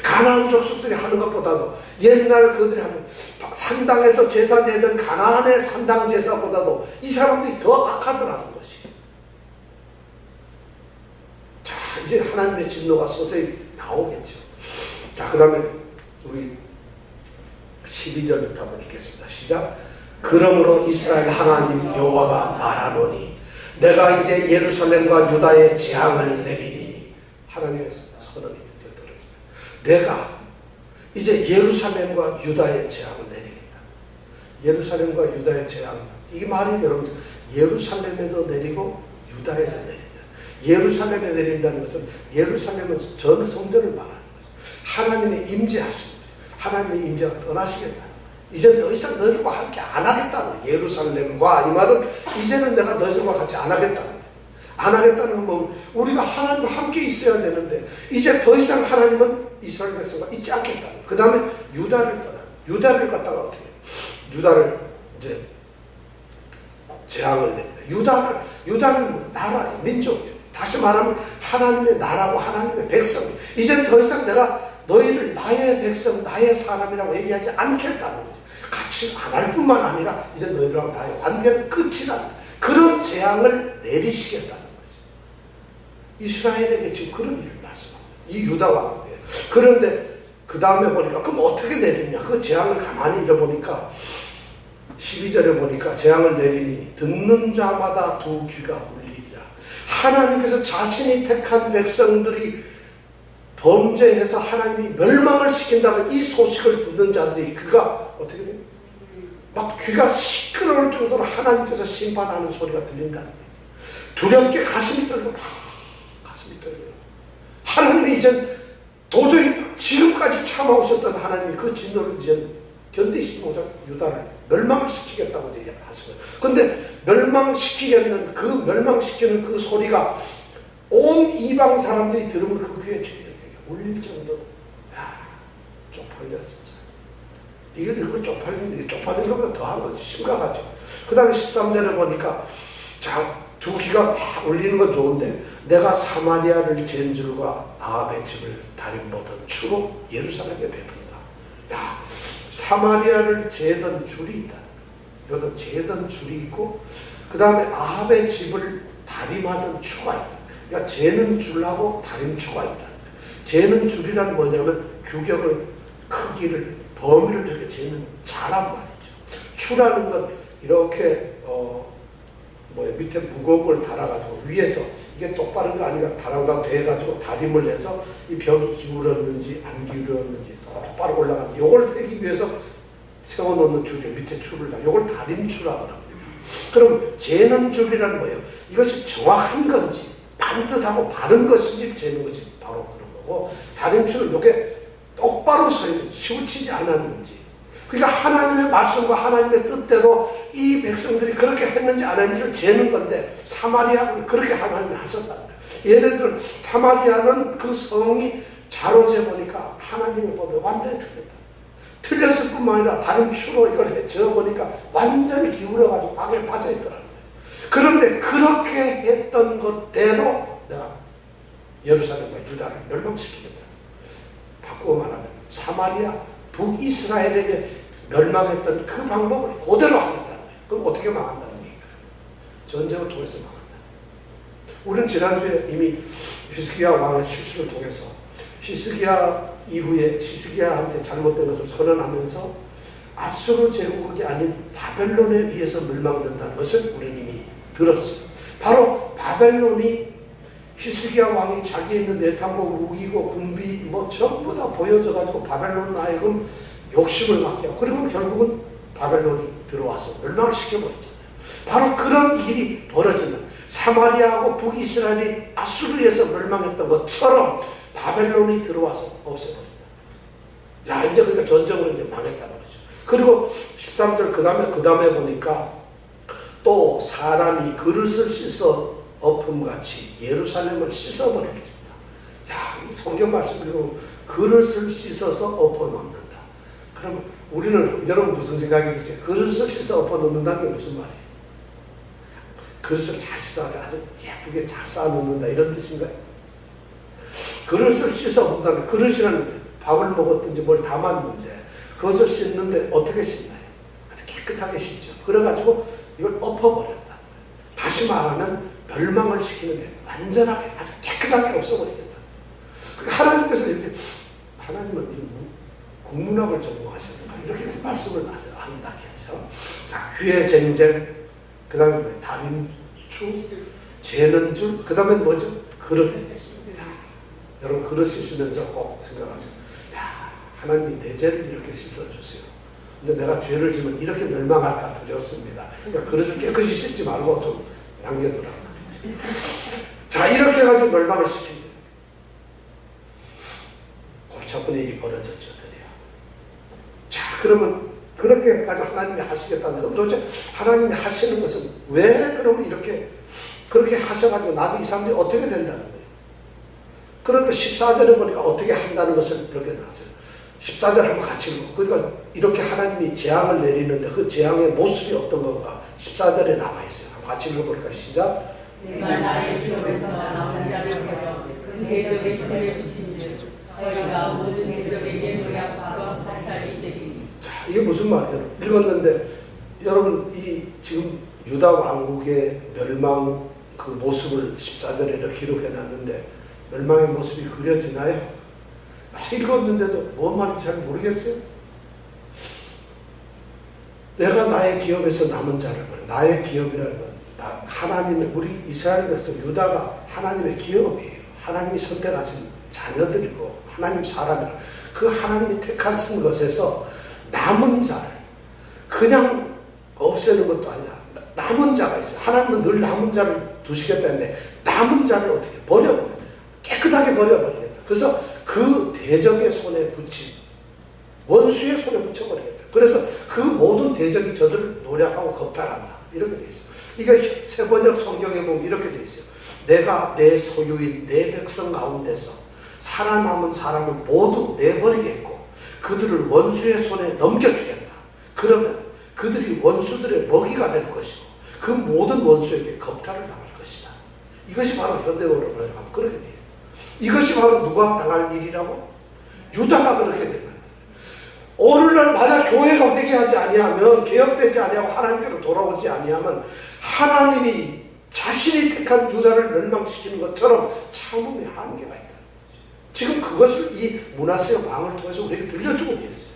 가나안 족속들이 하는 것보다도 옛날 그들이 하는 산당에서 제사 내던 가나안의 산당 제사보다도 이 사람들이 더 악하더라는 것이. 자, 이제 하나님의 진노가 서서히 나오겠죠. 자, 그 다음에 우리 12절부터 한번 읽겠습니다. 시작. 그러므로 이스라엘 하나님 여호와가 말하노니 내가 이제 예루살렘과 유다의 재앙을 내리니, 하나님의 선언이 드디어 떨어집니다. 내가 이제 예루살렘과 유다의 재앙을 내리겠다. 예루살렘과 유다의 재앙, 이 말이 여러분 예루살렘에도 내리고 유다에도 내린다. 예루살렘에 내린다는 것은 예루살렘은 전 성전을 말하는 거죠. 하나님의 임재하신 거죠. 하나님의 임재가 떠나시겠다는 거죠. 이제 더 이상 너희들과 함께 안 하겠다는 거예요. 예루살렘과 이 말은 이제는 내가 너희들과 같이 안 하겠다는 거예요. 안 하겠다는 건 뭐 우리가 하나님과 함께 있어야 되는데 이제 더 이상 하나님은 이스라엘 백성과 있지 않겠다는 거예요. 그 다음에 유다를 떠나. 유다를 갖다가 어떻게 해요? 유다를 이제 재앙을 냅니다. 유다는 뭐 나라예요. 민족이에요. 다시 말하면 하나님의 나라고 하나님의 백성. 이제 더 이상 내가 너희를 나의 백성, 나의 사람이라고 얘기하지 않겠다는 거죠. 같이 안 할 뿐만 아니라 이제 너희들하고 나의 관계는 끝이다. 그런 재앙을 내리시겠다는 거죠. 이스라엘에게 지금 그런 일을 말씀합니다. 이 유다 왕국에. 그런데 그 다음에 보니까 그럼 어떻게 내리냐? 그 재앙을 가만히 읽어보니까 12절에 보니까 재앙을 내리니 듣는 자마다 두 귀가 울리리라. 하나님께서 자신이 택한 백성들이 범죄해서 하나님이 멸망을 시킨다는 이 소식을 듣는 자들이 귀가 어떻게 돼요? 막 귀가 시끄러울 정도로 하나님께서 심판하는 소리가 들린다는 거예요. 두렵게 가슴이 떨려요. 가슴이 떨려요. 하나님이 이제 도저히 지금까지 참아오셨던 하나님이 그 진노를 이제 견디시지 못한 유다를 멸망을 시키겠다고 이제 하시거든요. 근데 멸망시키는 그 소리가 온 이방 사람들이 들으면 그 귀에 울릴 정도로, 야, 쪽팔려 진짜. 이게 일부러 쪽팔리는데 쪽팔린 것보다 더한 거지. 심각하죠. 그 다음에 13절에 보니까 자, 두 귀가 막 울리는 건 좋은데 내가 사마리아를 잰 줄과 아합의 집을 다림보던 추로 예루살렘에 베푼다. 야, 사마리아를 재던 줄이 있다. 여기도 재던 줄이 있고 그 다음에 아합의 집을 다림하던 추가 있다. 그러니까 재는 줄하고 다림추가 있다. 재는 줄이란 뭐냐면 규격을, 크기를, 범위를 이렇게 재는 자란 말이죠. 추라는 건 이렇게 밑에 무거운 걸 달아가지고 위에서 이게 똑바른 거 아니가 다랑다랑 대가지고 다림을 해서 이 벽이 기울었는지 안 기울었는지 똑바로 올라가는지 요걸 세기 위해서 세워놓는 줄에 밑에 줄을 다 요걸 다림추라고 합니다. 그럼 재는 줄이란 뭐예요? 이것이 정확한 건지 반듯하고 바른 것인지 재는 것이 바로 그런 거고, 다림추는 이게 똑바로 서 있는지 치우치지 않았는지, 그러니까 하나님의 말씀과 하나님의 뜻대로 이 백성들이 그렇게 했는지 안 했는지를 재는 건데 사마리아를 그렇게 하나님이 하셨다는 거예요. 얘네들은 사마리아는 그 성이 자로 재보니까 하나님이 보면 완전히 틀렸다. 틀렸을 뿐만 아니라 다른 추로 이걸 재어보니까 완전히 기울어가지고 악에 빠져있더라는 거예요. 그런데 그렇게 했던 것대로 내가 예루살렘과 유다를 멸망시키겠다. 바꾸어 말하면 사마리아 북이스라엘에게 멸망했던 그 방법을 그대로 하겠다는 거예요. 그럼 어떻게 망한다는 얘기일까요? 전쟁을 통해서 망한다. 우리는 지난주에 이미 히스기야 왕의 실수를 통해서 히스기야 이후에 히스기야한테 잘못된 것을 선언하면서 아수르 제국이 아닌 바벨론에 의해서 멸망된다는 것을 우리는 이미 들었어요. 바로 바벨론이 히스기야 왕이 자기에 있는 내탐고 무기고 군비 전부 다 보여져가지고 바벨론 하여금 욕심을 갖게 하고, 그리고 결국은 바벨론이 들어와서 멸망을 시켜버리잖아요. 바로 그런 일이 벌어지는, 사마리아하고 북이스라엘이 아수르에서 멸망했던 것처럼 바벨론이 들어와서 없애버린다. 야, 이제 그러니까 전쟁으로 이제 망했다는 거죠. 그리고 13절 그 다음에 보니까 또 사람이 그릇을 씻어 엎음같이 예루살렘을 씻어버릴지다. 야, 이 성경 말씀 그리고 그릇을 씻어서 엎어놓는다. 그러면 우리는 여러분 무슨 생각이 드세요? 그릇을 씻어 엎어놓는다는 게 무슨 말이에요? 그릇을 잘 씻어서 아주 예쁘게 잘 쌓아놓는다 이런 뜻인가요? 그릇을 씻어 엎는다는, 그릇이라는 밥을 먹었든지 뭘 담았는데 그것을 씻는데 어떻게 씻나요? 아주 깨끗하게 씻죠. 그래가지고 이걸 엎어버렸다. 다시 말하면 멸망을 시키는데 완전하게 아주 깨끗하게 없어버리겠다. 그러니까 하나님께서 이렇게, 하나님은 국문학을 전공하셨는가 이렇게 말씀을 한다 해서, 자, 귀의 쟁쟁, 그 다음에 다림추, 재는 줄, 그 다음에 뭐죠? 그릇. 자, 여러분 그릇 씻으면서 꼭 생각하세요. 야, 하나님이 내 죄를 이렇게 씻어주세요. 근데 내가 죄를 지면 이렇게 멸망할까 두렵습니다. 그러니까 그릇을 깨끗이 씻지 말고 좀 남겨두라고 말이지. 자, 이렇게 해가지고 멸망을 시킨 거예요. 골치 아픈 일이 벌어졌죠, 드디어. 자, 그러면 그렇게까지 하나님이 하시겠다는 건 도대체 하나님이 하시는 것은 왜 그러면 이렇게 그렇게 하셔가지고 나도 이 사람들이 어떻게 된다는 거예요. 그러니까 14절에 보니까 어떻게 한다는 것을 이렇게 나왔어요. 14절 한번 같이 읽고, 그러니까 이렇게 하나님이 재앙을 내리는데 그 재앙의 모습이 어떤 건가 14절에 나와 있어요. 한번 같이 읽어볼까요? 시작. 내가 나의 기업에서 나온 자를 버려 그 대적의 손에 붙인즉 저희가 모든 대적에게 노략하고 발달이 되리니. 자, 이게 무슨 말이에요? 읽었는데 여러분 이 지금 유다 왕국의 멸망과 그 모습을 14절에 이렇게 기록해놨는데 멸망의 모습이 그려지나요? 막 읽었는데도 뭔 말인지 잘 모르겠어요. 내가 나의 기업에서 남은 자를 버려. 나의 기업이라는 건 하나님의, 우리 이스라엘 백성 유다가 하나님의 기업이에요. 하나님이 선택하신 자녀들이고 하나님 사람이라 그 하나님이 택하신 것에서 남은 자를 그냥 없애는 것도 아니라 남은 자가 있어요. 하나님은 늘 남은 자를 두시겠다 했는데 남은 자를 어떻게 버려버려. 깨끗하게 버려버리겠다. 그래서 그 대적의 손에 붙인 원수의 손에 붙여버리겠다. 그래서 그 모든 대적이 저들을 노략하고 겁탈한다. 이렇게 돼 있어요. 이게 세번역 성경에 보면 이렇게 돼 있어요. 내가 내 소유인 내 백성 가운데서 살아남은 사람을 모두 내버리겠고 그들을 원수의 손에 넘겨주겠다. 그러면 그들이 원수들의 먹이가 될 것이고 그 모든 원수에게 겁탈을 당할 것이다. 이것이 바로 현대어로 하면 그렇게 돼 있어요. 이것이 바로 누가 당할 일이라고? 유다가 그렇게 된 겁니다. 오늘날 만약 교회가 회개하지 아니하면 개혁되지 아니하고 하나님께로 돌아오지 아니하면 하나님이 자신이 택한 유다를 멸망시키는 것처럼 참음의 한계가 있다는 거죠. 지금 그것을 이 문하세 왕을 통해서 우리에게 들려주고 계세요.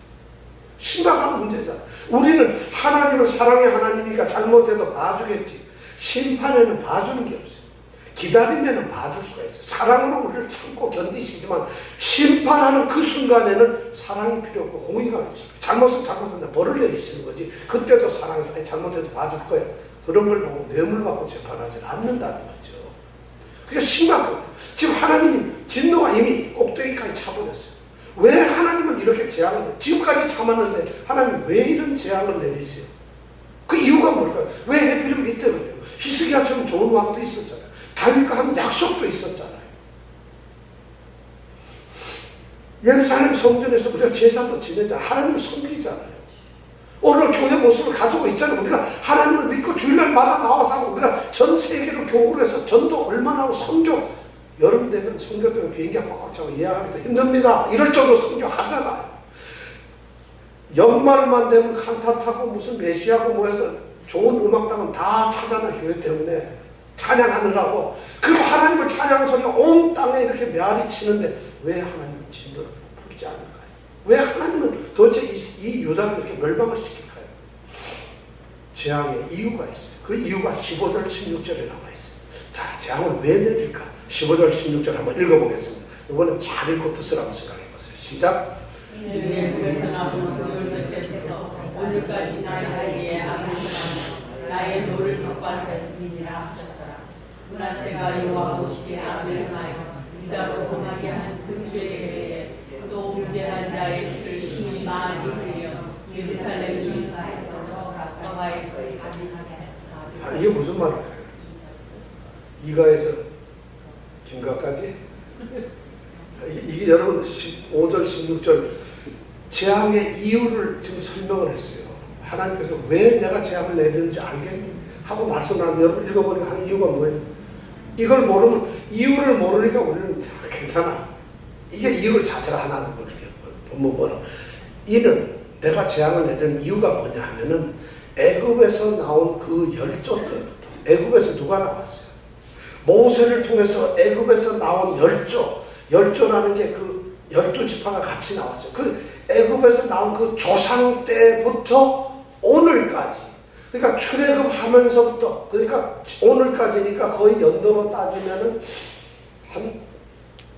심각한 문제잖아. 우리는 하나님은 사랑의 하나님이니까 잘못해도 봐주겠지. 심판에는 봐주는 게 없어요. 기다림에는 봐줄 수가 있어요. 사랑으로 우리를 참고 견디시지만 심판하는 그 순간에는 사랑이 필요 없고 공의가 있어요. 잘못은 잘못한다 벌을 내리시는 거지. 그때도 사랑해서 잘못해도 봐줄 거야. 그런 걸 보고 뇌물받고 재판하지 않는다는 거죠. 그게 심각한 거예요. 지금 하나님이 진노가 이미 꼭대기까지 차버렸어요. 왜 하나님은 이렇게 재앙을 지금까지 참았는데 하나님 왜 이런 재앙을 내리세요? 그 이유가 뭘까요? 왜 해필이면 이때 그래요? 히스기야처럼 좋은 왕도 있었잖아요. 다윗과 한 약속도 있었잖아요. 예루살렘 성전에서 우리가 제사도 지내잖아요. 하나님을 섬기잖아요. 오늘 교회 모습을 가지고 있잖아요. 우리가 하나님을 믿고 주일날마다 나와서 하고 우리가 전 세계로 교구를 해서 전도 얼마나 하고 선교 여름 되면 선교 때문에 비행기 꽉꽉 차고 예약하기도 힘듭니다. 이럴 정도 선교 하잖아요. 연말만 되면 칸타타고 무슨 메시아고 뭐 해서 좋은 음악당은 다 찾아나 교회 때문에 찬양하느라고. 그리고 하나님을 찬양하는 소리가 온 땅에 이렇게 메아리 치는데 왜 하나님은 진노를 풀지 않을까요? 왜 하나님은 도대체 이 유다를 이렇게 멸망을 시킬까요? 재앙의 이유가 있어요. 그 이유가 15절 16절에 나와 있어요. 자, 재앙을 왜 내릴까? 15절 16절 한번 읽어보겠습니다. 이번엔 잘 읽고 뜻을 한번 생각해보세요. 시작. 내에서 나오는 그 때부터 오늘까지 나에게 악을 행하며 나의 노를 격발하였음이니라 하셨더라. 문하세가 여호와 보시기에 악을 행하여 유다로 범하게 한 그 죄에 또 무죄한 자의 피를 심히 많이 흘려 예루살렘 이가에서 서가에서 가득하게 했다. 이게 무슨 말일까요? 이가에서 김가까지? 이게 여러분 15절 16절 재앙의 이유를 지금 설명을 했어요. 하나님께서 왜 내가 재앙을 내리는지 알겠니? 하고 말씀을 하는데 여러분 읽어보니까 하는 이유가 뭐예요? 이걸 모르면 이유를 모르니까 우리는 괜찮아. 이게 이유를 자체가 하나는 보면 뭐라 이는 내가 재앙을 내리는 이유가 뭐냐 하면은 애굽에서 나온 그 열조 때부터 애굽에서 누가 나왔어요? 모세를 통해서 애굽에서 나온 열조라는 게 그 12지파가 같이 나왔어요. 그 애굽에서 나온 그 조상 때부터 오늘까지, 그러니까 출애굽하면서부터, 그러니까 오늘까지니까 거의 연도로 따지면은 한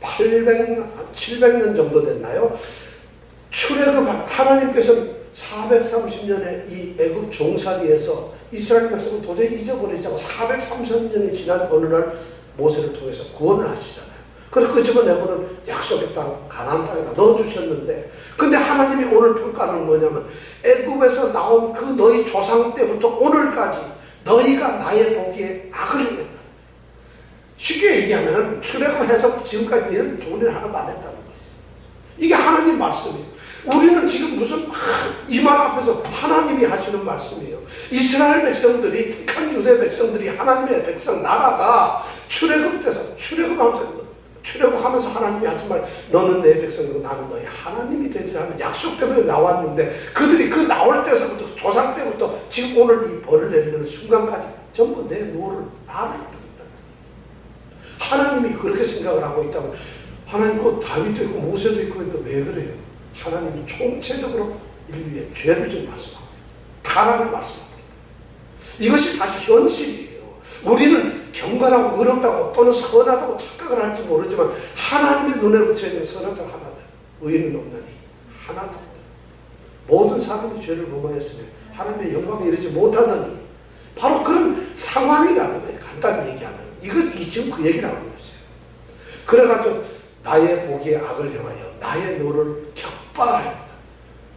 700년 정도 됐나요? 출애굽 하나님께서는 430년의 이 애굽 종살이에서 이스라엘 백성은 도저히 잊어버리지 않고 430년이 지난 어느 날 모세를 통해서 구원을 하시잖아요. 그래서 그 집어내고는 약속의 땅 가나안 땅에다 넣어주셨는데, 근데 하나님이 오늘 평가는 뭐냐면 애굽에서 나온 그 너희 조상 때부터 오늘까지 너희가 나의 보기에 악을 행했다. 쉽게 얘기하면 출애굽해서 지금까지 이런 좋은 일 하나도 안 했다는 거죠. 이게 하나님 말씀이에요. 우리는 지금 무슨 이 말 앞에서 하나님이 하시는 말씀이에요. 이스라엘 백성들이, 택한 유대 백성들이, 하나님의 백성 나라가 출애굽돼서 출애굽하면서 하나님이 하신 말, 너는 내 백성이고 나는 너희 하나님이 되리라는 약속 때문에 나왔는데, 그들이 그 나올 때서부터 조상 때부터 지금 오늘 이 벌을 내리는 순간까지 전부 내 노를 나를 하나님이 그렇게 생각을 하고 있다면 하나님 그 다윗도 있고 모세도 있고 했는데 왜 그래요? 하나님이 총체적으로 인류의 죄를 지금 말씀하고 있다. 타락을 말씀하고 있다. 이것이 사실 현실이에요. 우리는 경건하고 의롭다고 또는 선하다고 착각을 할지 모르지만 하나님의 눈에 비춰지는 선한 자가 하나도 의인은 없나니 하나도 없다. 모든 사람이 죄를 범하였으며 하나님의 영광에 이르지 못하더니 바로 그런 상황이라는 거예요. 간단히 얘기하면 지금 그 얘기를 하는 거죠. 그래가지고 나의 보기에 악을 행하여 나의 노를 격발하였다.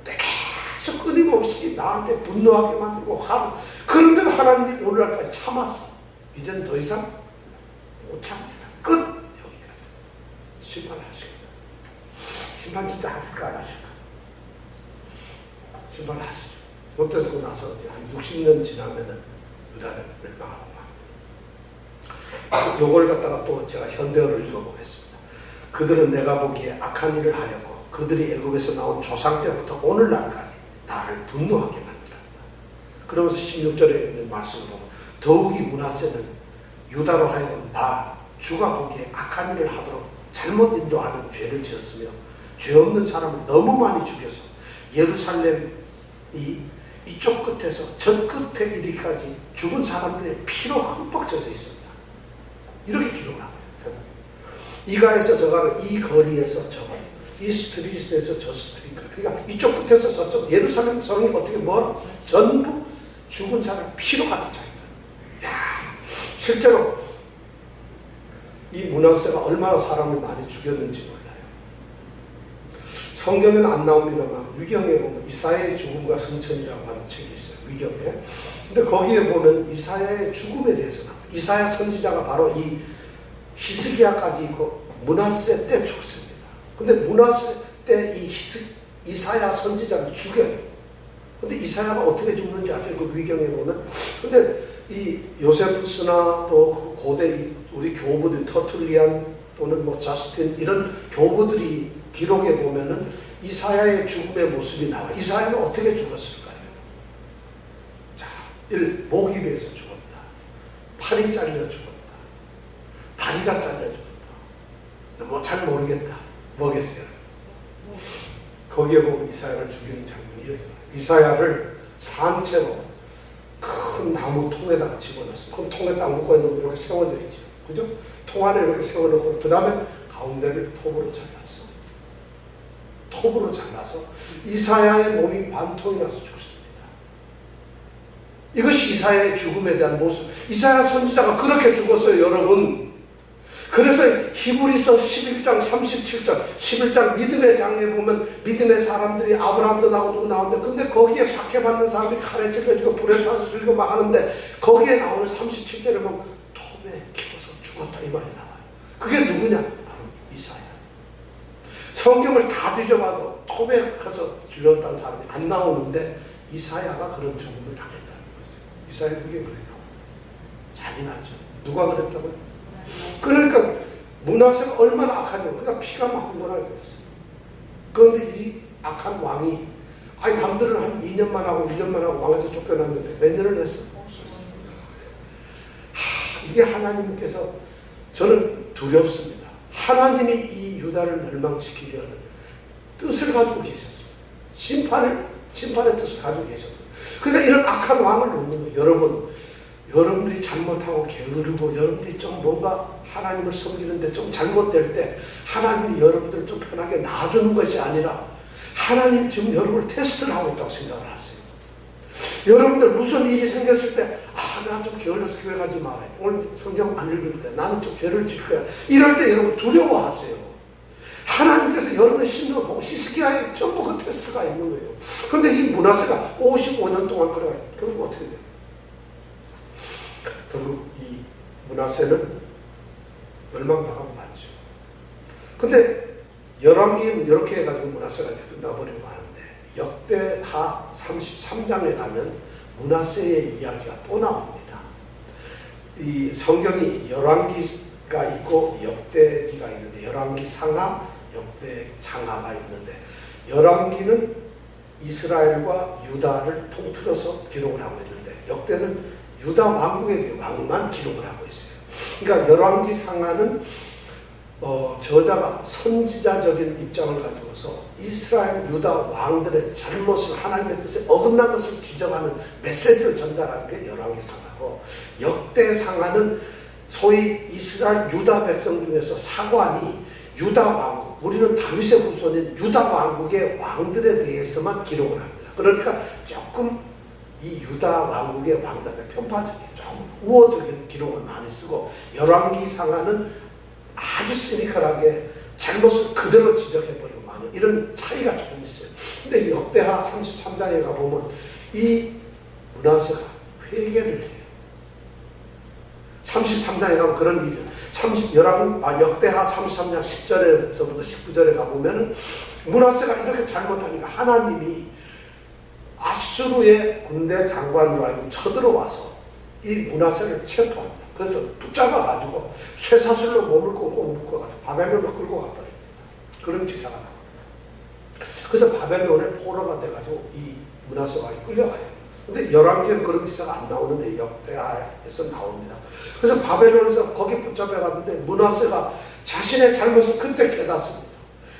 계속 끊임없이 나한테 분노하게 만들고 화를. 그런데도 하나님이 오늘날까지 참았어. 이제는 더 이상 못 참습니다. 끝! 여기까지. 심판을 하십니다. 심판 진짜 하실까 안 하실까? 심판을 하시죠. 롯데서 나서 한 60년 지나면은 유다는 멸망하고 맙니다. 요걸 갖다가 또 제가 현대어를 읽어보겠습니다. 그들은 내가 보기에 악한 일을 하였고 그들이 애굽에서 나온 조상 때부터 오늘날까지 나를 분노하게 만들었다. 그러면서 16절에 있는 말씀을 보면 더욱이 므낫세는 유다로 하여금 나 주가 보기에 악한 일을 하도록 잘못 인도하는 죄를 지었으며 죄 없는 사람을 너무 많이 죽여서 예루살렘이 이쪽 끝에서 저 끝에 이르기까지 죽은 사람들의 피로 흠뻑 젖어 있었다. 이렇게 기록을 합니다. 이가에서 저가는 이 거리에서 저가, 이 스트리트에서 저 스트리트. 그러니까 이쪽 끝에서 저쪽 예루살렘 성이 어떻게 뭐라 전부 죽은 사람 피로 가득 차 있다. 야, 실제로 이 므낫세가 얼마나 사람을 많이 죽였는지 몰라요. 성경에는 안 나옵니다만 위경에 보면 이사야의 죽음과 승천이라고 하는 책이 있어요. 위경에. 근데 거기에 보면 이사야의 죽음에 대해서 나와요. 이사야 선지자가 바로 이 히스기야까지 있고 므낫세 때 죽습니다. 근데 므낫세 때 이 이사야 선지자를 죽여요. 근데 이사야가 어떻게 죽는지 아세요? 그 위경에 보면. 근데 이 요세푸스나 또 고대 우리 교부들 터툴리안 또는 뭐 자스틴 이런 교부들이 기록에 보면은 이사야의 죽음의 모습이 나와. 이사야는 어떻게 죽었을까요? 자, 1. 목이 베어서 죽었다. 팔이 잘려 죽었다. 다리가 잘려 죽었다. 뭐 잘 모르겠다. 뭐겠어요? 거기에 보면 이사야를 죽이는 장면이 이렇게 나와요. 이사야를 산채로 큰 나무 통에다가 집어넣었어요. 그럼 통에 딱 묶어 있는 거 이렇게 세워져 있죠. 그죠? 통 안에 이렇게 세워놓고 그 다음에 가운데를 톱으로 잘랐어. 톱으로 잘라서 이사야의 몸이 반통이 나서 죽습니다. 이것이 이사야의 죽음에 대한 모습. 이사야 선지자가 그렇게 죽었어요, 여러분. 그래서 히브리서 11장 37절 11장 믿음의 장에 보면 믿음의 사람들이 아브라함도 나오고 누구 나오는데 근데 거기에 박해받는 사람이 칼에 찔러지고 불에 타서 죽이고 막 하는데 거기에 나오는 37절에 보면 톱에 끼워서 죽었다 이 말이 나와요. 그게 누구냐? 바로 이사야. 성경을 다 뒤져봐도 톱에 가서 죽였다는 사람이 안 나오는데 이사야가 그런 죽음을 당했다는 거죠. 이사야 그게 그래 나옵니다. 잔인하죠. 누가 그랬다고요? 그러니까 므낫세가 얼마나 악하죠. 그러니까 피가 막 흥건하게 됐어요. 그런데 이 악한 왕이 남들은 한 2년만 하고 1년만 하고 왕에서 쫓겨났는데 몇 년을 했어? 이게 하나님께서 저는 두렵습니다. 하나님이 이 유다를 멸망시키려는 뜻을 가지고 계셨습니다. 심판의 뜻을 가지고 계셨습니다. 그러니까 이런 악한 왕을 놓는 거예요. 여러분들이 잘못하고 게으르고 여러분들이 좀 뭔가 하나님을 섬기는데 좀 잘못될 때 하나님이 여러분들을 좀 편하게 놔주는 것이 아니라 하나님이 지금 여러분을 테스트를 하고 있다고 생각을 하세요. 여러분들 무슨 일이 생겼을 때 나 좀 게을러서 교회 가지 말아야 돼. 오늘 성경 안 읽을 때 나는 좀 죄를 질 거야. 이럴 때 여러분 두려워하세요. 하나님께서 여러분의 심령을 보고 히스기야에 전부 그 테스트가 있는 거예요. 그런데 이 므낫세가 55년 동안 그래가지고 결국 어떻게 돼요? 결국 이 므낫세는 멸망당하고 말죠. 근데 열왕기는 이렇게 해가지고 므낫세가 이제 끝나버리고 하는데 역대하 33장에 가면 므낫세의 이야기가 또 나옵니다. 이 성경이 열왕기가 있고 역대기가 있는데 열왕기 상하, 역대 상하가 있는데 열왕기는 이스라엘과 유다를 통틀어서 기록을 하고 있는데 역대는 유다 왕국의 왕만 기록을 하고 있어요. 그러니까 열왕기 상하는 저자가 선지자적인 입장을 가지고서 이스라엘 유다 왕들의 잘못을 하나님의 뜻에 어긋난 것을 지적하는 메시지를 전달하는 게 열왕기 상하고, 역대 상하는 소위 이스라엘 유다 백성 중에서 사관이 유다 왕국, 우리는 다윗의 후손인 유다 왕국의 왕들에 대해서만 기록을 합니다. 그러니까 조금 이 유다 왕국의 왕들의 편파적인, 조금 우호적인 기록을 많이 쓰고, 열왕기 상하는 아주 시니컬하게 잘못을 그대로 지적해버리고 많은 이런 차이가 조금 있어요. 근데 역대하 33장에 가보면 이 므낫세가 회개를 해요. 33장에 가면 그런 일이에요. 역대하 33장 10절에서부터 19절에 가보면 므낫세가 이렇게 잘못하니까 하나님이 아수르의 군대 장관으로 하여금 쳐들어와서 이 므낫세를 체포합니다. 그래서 붙잡아가지고 쇠사슬로 몸을 꽁꽁 묶어가지고 바벨론으로 끌고 가버립니다. 그런 기사가 나옵니다. 그래서 바벨론의 포로가 돼가지고 이 므낫세가 끌려가요. 근데 열왕기에는 그런 기사가 안 나오는데 역대하에서 나옵니다. 그래서 바벨론에서 거기 붙잡혀갔는데 므낫세가 자신의 잘못을 그때 깨닫습니다.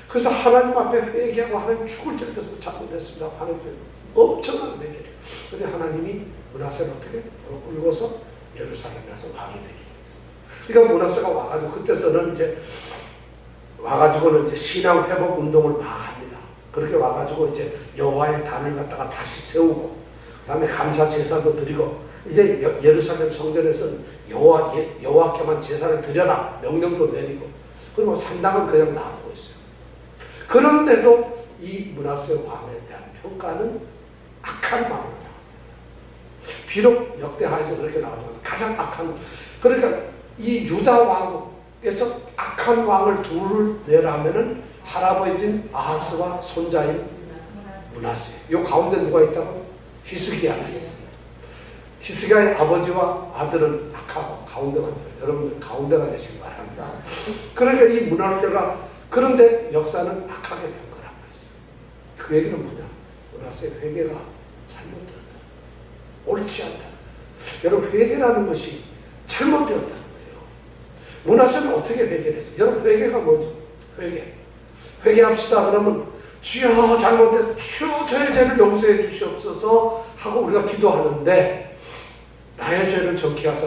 그래서 하나님 앞에 회개하고 하나님 죽을 찔러서 잘못했습니다. 하나님 엄청난 회개를. 근데 하나님이 므낫세를 어떻게 끌고서 예루살렘에서 왕이 되게 했어요. 그러니까 므낫세가 와가지고 그때서는 이제 와가지고는 이제 신앙 회복 운동을 막 합니다. 그렇게 와가지고 이제 여호와의 단을 갖다가 다시 세우고, 그다음에 감사 제사도 드리고, 이제 예루살렘 성전에서는 여호와께만 제사를 드려라 명령도 내리고, 그리고 산당은 그냥 놔두고 있어요. 그런데도 이 므낫세 왕에 대한 평가는 악한 마음으로 나옵니다. 비록 역대하에서 그렇게 나오지만 가장 악한, 그러니까 이 유다 왕국에서 악한 왕을 둘을 내라면은 할아버지인 아하스와 손자인 므낫세, 요 가운데 누가 있다고? 히스기야가 있습니다. 히스기야의 아버지와 아들은 악하고 가운데가 돼요. 여러분들 가운데가 되시기 바랍니다. 그러니까 이 므낫세가, 그런데 역사는 악하게 평가하고 있어요. 그 얘기는 뭐냐? 므낫세의 회개가 잘못되었다, 옳지 않다는 거죠. 여러분, 회개라는 것이 잘못되었다는 거예요. 므낫세는 어떻게 회개를 했어요? 여러분, 회개가 뭐죠? 회개합시다 그러면 주여 잘못해서 주여 저의 죄를 용서해 주시옵소서 하고 우리가 기도하는데, 나의 죄를 정케하사,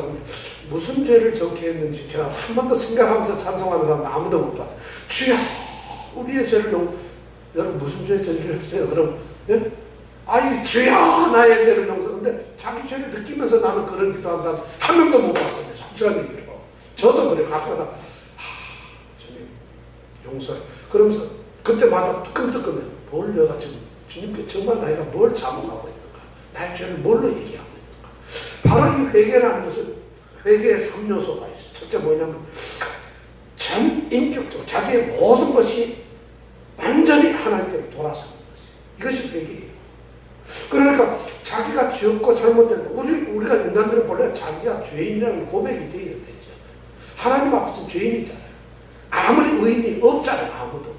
무슨 죄를 정케했는지 제가 한 번도 생각하면서 찬송하는 사람 아무도 못 봤어요. 주여 우리의 죄를 여러분 무슨 죄 저지를 했어요? 그럼 예? 아이 주여 나의 죄를 용서하는데 자기 죄를 느끼면서 나는 그런 기도하는 사람 한 명도 못 봤어요. 솔직한 얘기로. 저도 그래요. 가끔가다 주님 용서해. 그러면서 그때마다 뜨끔뜨끔해요. 뭘 내가 지금 주님께 정말 내가 뭘 잘못하고 있는가, 나의 죄를 뭘로 얘기하고 있는가. 바로 이 회개라는 것은 회개의 3요소가 있어요. 첫째 뭐냐면 전 인격적으로 자기의 모든 것이 완전히 하나님께로 돌아서는 것이, 이것이 회개예요. 그러니까 자기가 지었고 잘못된, 우리가 인간들은 본래 자기가 죄인이라는 고백이 되어야 되잖아요. 하나님 앞에서 죄인이잖아요. 아무리 의인이 없잖아요. 아무도.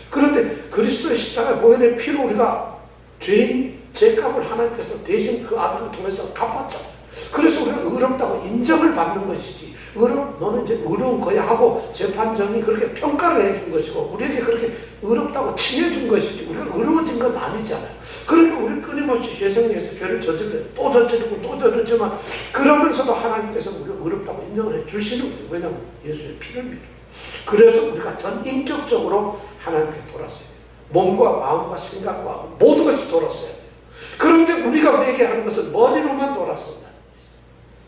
그런데 그리스도의 십자가 보혈의 피로 우리가 죄인 죄값을 하나님께서 대신 그 아들을 통해서 갚았잖아요. 그래서 우리가 의롭다고 인정을 받는 것이지, 너는 이제 의로운 거야 하고 재판정이 그렇게 평가를 해준 것이고 우리에게 그렇게 의롭다고 칭해준 것이지, 우리가 의로워진 건 아니잖아요. 그러니까 우리 끊임없이 죄성에서 죄를 저질러요. 또 저지르고 또 저지르지만 그러면서도 하나님께서 우리가 의롭다고 인정을 해주시는 거예요. 왜냐하면 예수의 피를 믿어요. 그래서 우리가 전 인격적으로 하나님께 돌았어요. 몸과 마음과 생각과 모든 것이 돌았어야 돼요. 그런데 우리가 회개하는 것은 머리로만 돌았습니다.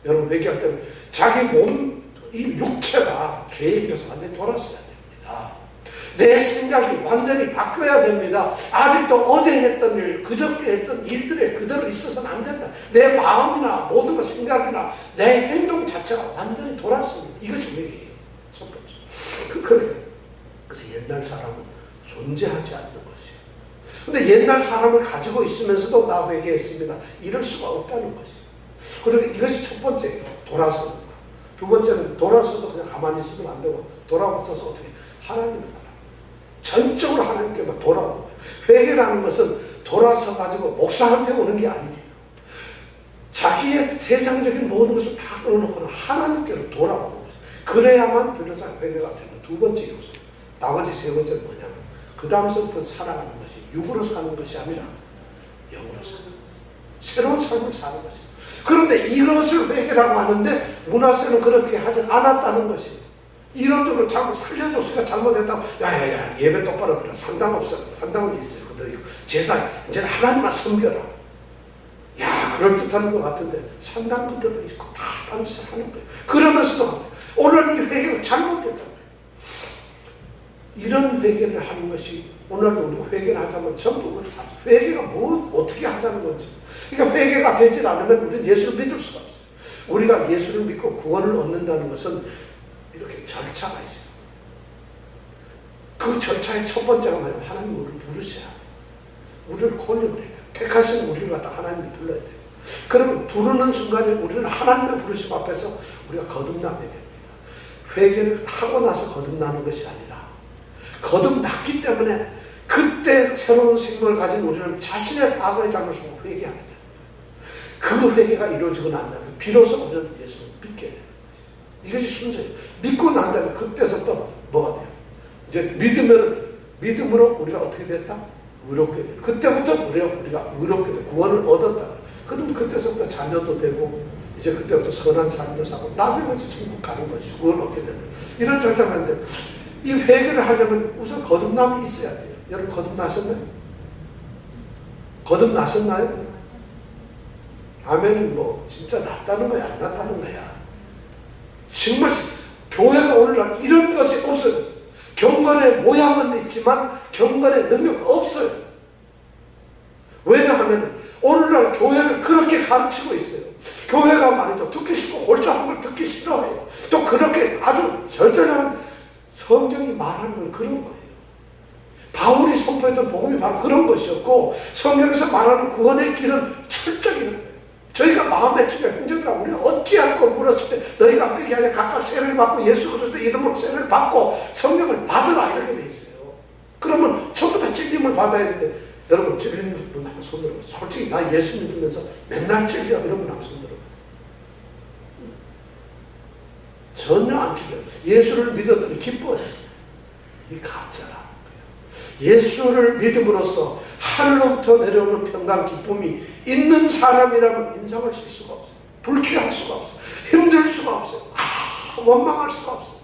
여러분, 회개할 때는 자기 몸, 이 육체가 죄에 들어서 완전히 돌았어야 됩니다. 내 생각이 완전히 바뀌어야 됩니다. 아직도 어제 했던 일, 그저께 했던 일들에 그대로 있어서는 안 된다. 내 마음이나 모든 것, 생각이나 내 행동 자체가 완전히 돌았습니다. 이것이 회개예요. 첫 번째. 그래서 옛날 사람은 존재하지 않는 것이에요. 근데 옛날 사람을 가지고 있으면서도 나 회개했습니다, 이럴 수가 없다는 것이에요. 그러니까 이것이 첫 번째예요. 돌아서는 거. 두 번째는 돌아서서 그냥 가만히 있으면 안 되고, 돌아서서 어떻게 하나님을 바라보고 전적으로 하나님께만 돌아오는 거예요. 회개라는 것은 돌아서 가지고 목사한테 오는 게 아니에요. 자기의 세상적인 모든 것을 다 끊어놓고는 하나님께로 돌아오는 거죠. 그래야만 비로소 회개가 되는 두 번째 요소. 나머지 세 번째는 뭐냐면 그 다음서부터 살아가는 것이 육으로 사는 것이 아니라 영으로 사는 거예요. 새로운 삶을 사는 것이죠. 그런데 이것을 회개라고 하는데 문하세는 그렇게 하지 않았다는 것이에요. 이론적으로 자꾸 살려줬으니까 잘못했다고 야야야 예배 똑바로 들어. 상담 없어. 상담은 있어요. 그들이 제사 이제는 하나님만 섬겨라. 야 그럴듯한 것 같은데 상담도 들어있고 다 다른 짓을 하는 거예요. 그러면서도 오늘 이 회개가 잘못됐다는 거예요. 이런 회개를 하는 것이 오늘 우리가 회개를 하자면 전부 그렇게 하죠. 회개가 뭐 어떻게 하자는 건지. 그러니까 회개가 되지 않으면 우리는 예수를 믿을 수가 없어요. 우리가 예수를 믿고 구원을 얻는다는 것은 이렇게 절차가 있어요. 그 절차의 첫 번째가 뭐냐면 하나님 우리를 부르셔야 돼요. 우리를 권력을 해야 돼요. 택하신 우리를 갖다 하나님이 불러야 돼요. 그러면 부르는 순간에 우리는 하나님의 부르심 앞에서 우리가 거듭나게 됩니다. 회개를 하고 나서 거듭나는 것이 아니라 거듭났기 때문에 그때 새로운 생명을 가진 우리는 자신의 과거의 잘못을 회개하게 됩니다. 그 회개가 이루어지고 난 다음에 비로소 우리는 예수를 믿게 되는 것이죠. 이것이 순서예요. 믿고 난 다음에 그때서부터 뭐가 돼요? 이제 믿음으로 우리가 어떻게 됐다? 의롭게 되는. 그때부터 우리가 의롭게 되고 구원을 얻었다. 그러면 그때서부터 자녀도 되고 이제 그때부터 선한 삶도 사고 나중에 같이 천국 가는 것이 구원을 얻게 되는 이런 절차가 있는데 이 회개를 하려면 우선 거듭남이 있어야 돼요. 여러분 거듭나셨나요? 거듭나셨나요? 아멘은 뭐 진짜 낫다는 거야 안 낫다는 거야. 정말 교회가 오늘날 이런 것이 없어졌어요. 경건의 모양은 있지만 경건의 능력은 없어요. 왜냐하면 오늘날 교회를 그렇게 가르치고 있어요. 교회가 말이죠. 듣기 싫고 골짜기를 걸 듣기 싫어해요. 또 그렇게 아주 절절한 성경이 말하는 건 그런 거예요. 바울이 선포했던 복음이 바로 그런 것이었고 성경에서 말하는 구원의 길은 철저히 이런 거예요. 저희가 마음에 찌며 형제들아 우리는 어찌할꼬 물었을 때 너희가 빼게 하냐 각각 세례를 받고 예수 그리스도의 이름으로 세례를 받고 성령을 받으라 이렇게 돼 있어요. 그러면 전부 다 찔림을 받아야 되는데 여러분 찔리는 분 한번 손 들어보세요. 솔직히 나 예수 믿으면서 맨날 찔려 이런 분 한번 손 들어보세요. 전혀 안 찔려요. 예수를 믿었더니 기뻐졌어요. 이게 가짜라는 거예요. 예수를 믿음으로써 하늘로부터 내려오는 평강 기쁨이 있는 사람이라면 인상을 쓸 수가 없어요. 불쾌할 수가 없어요. 힘들 수가 없어요. 원망할 수가 없어요.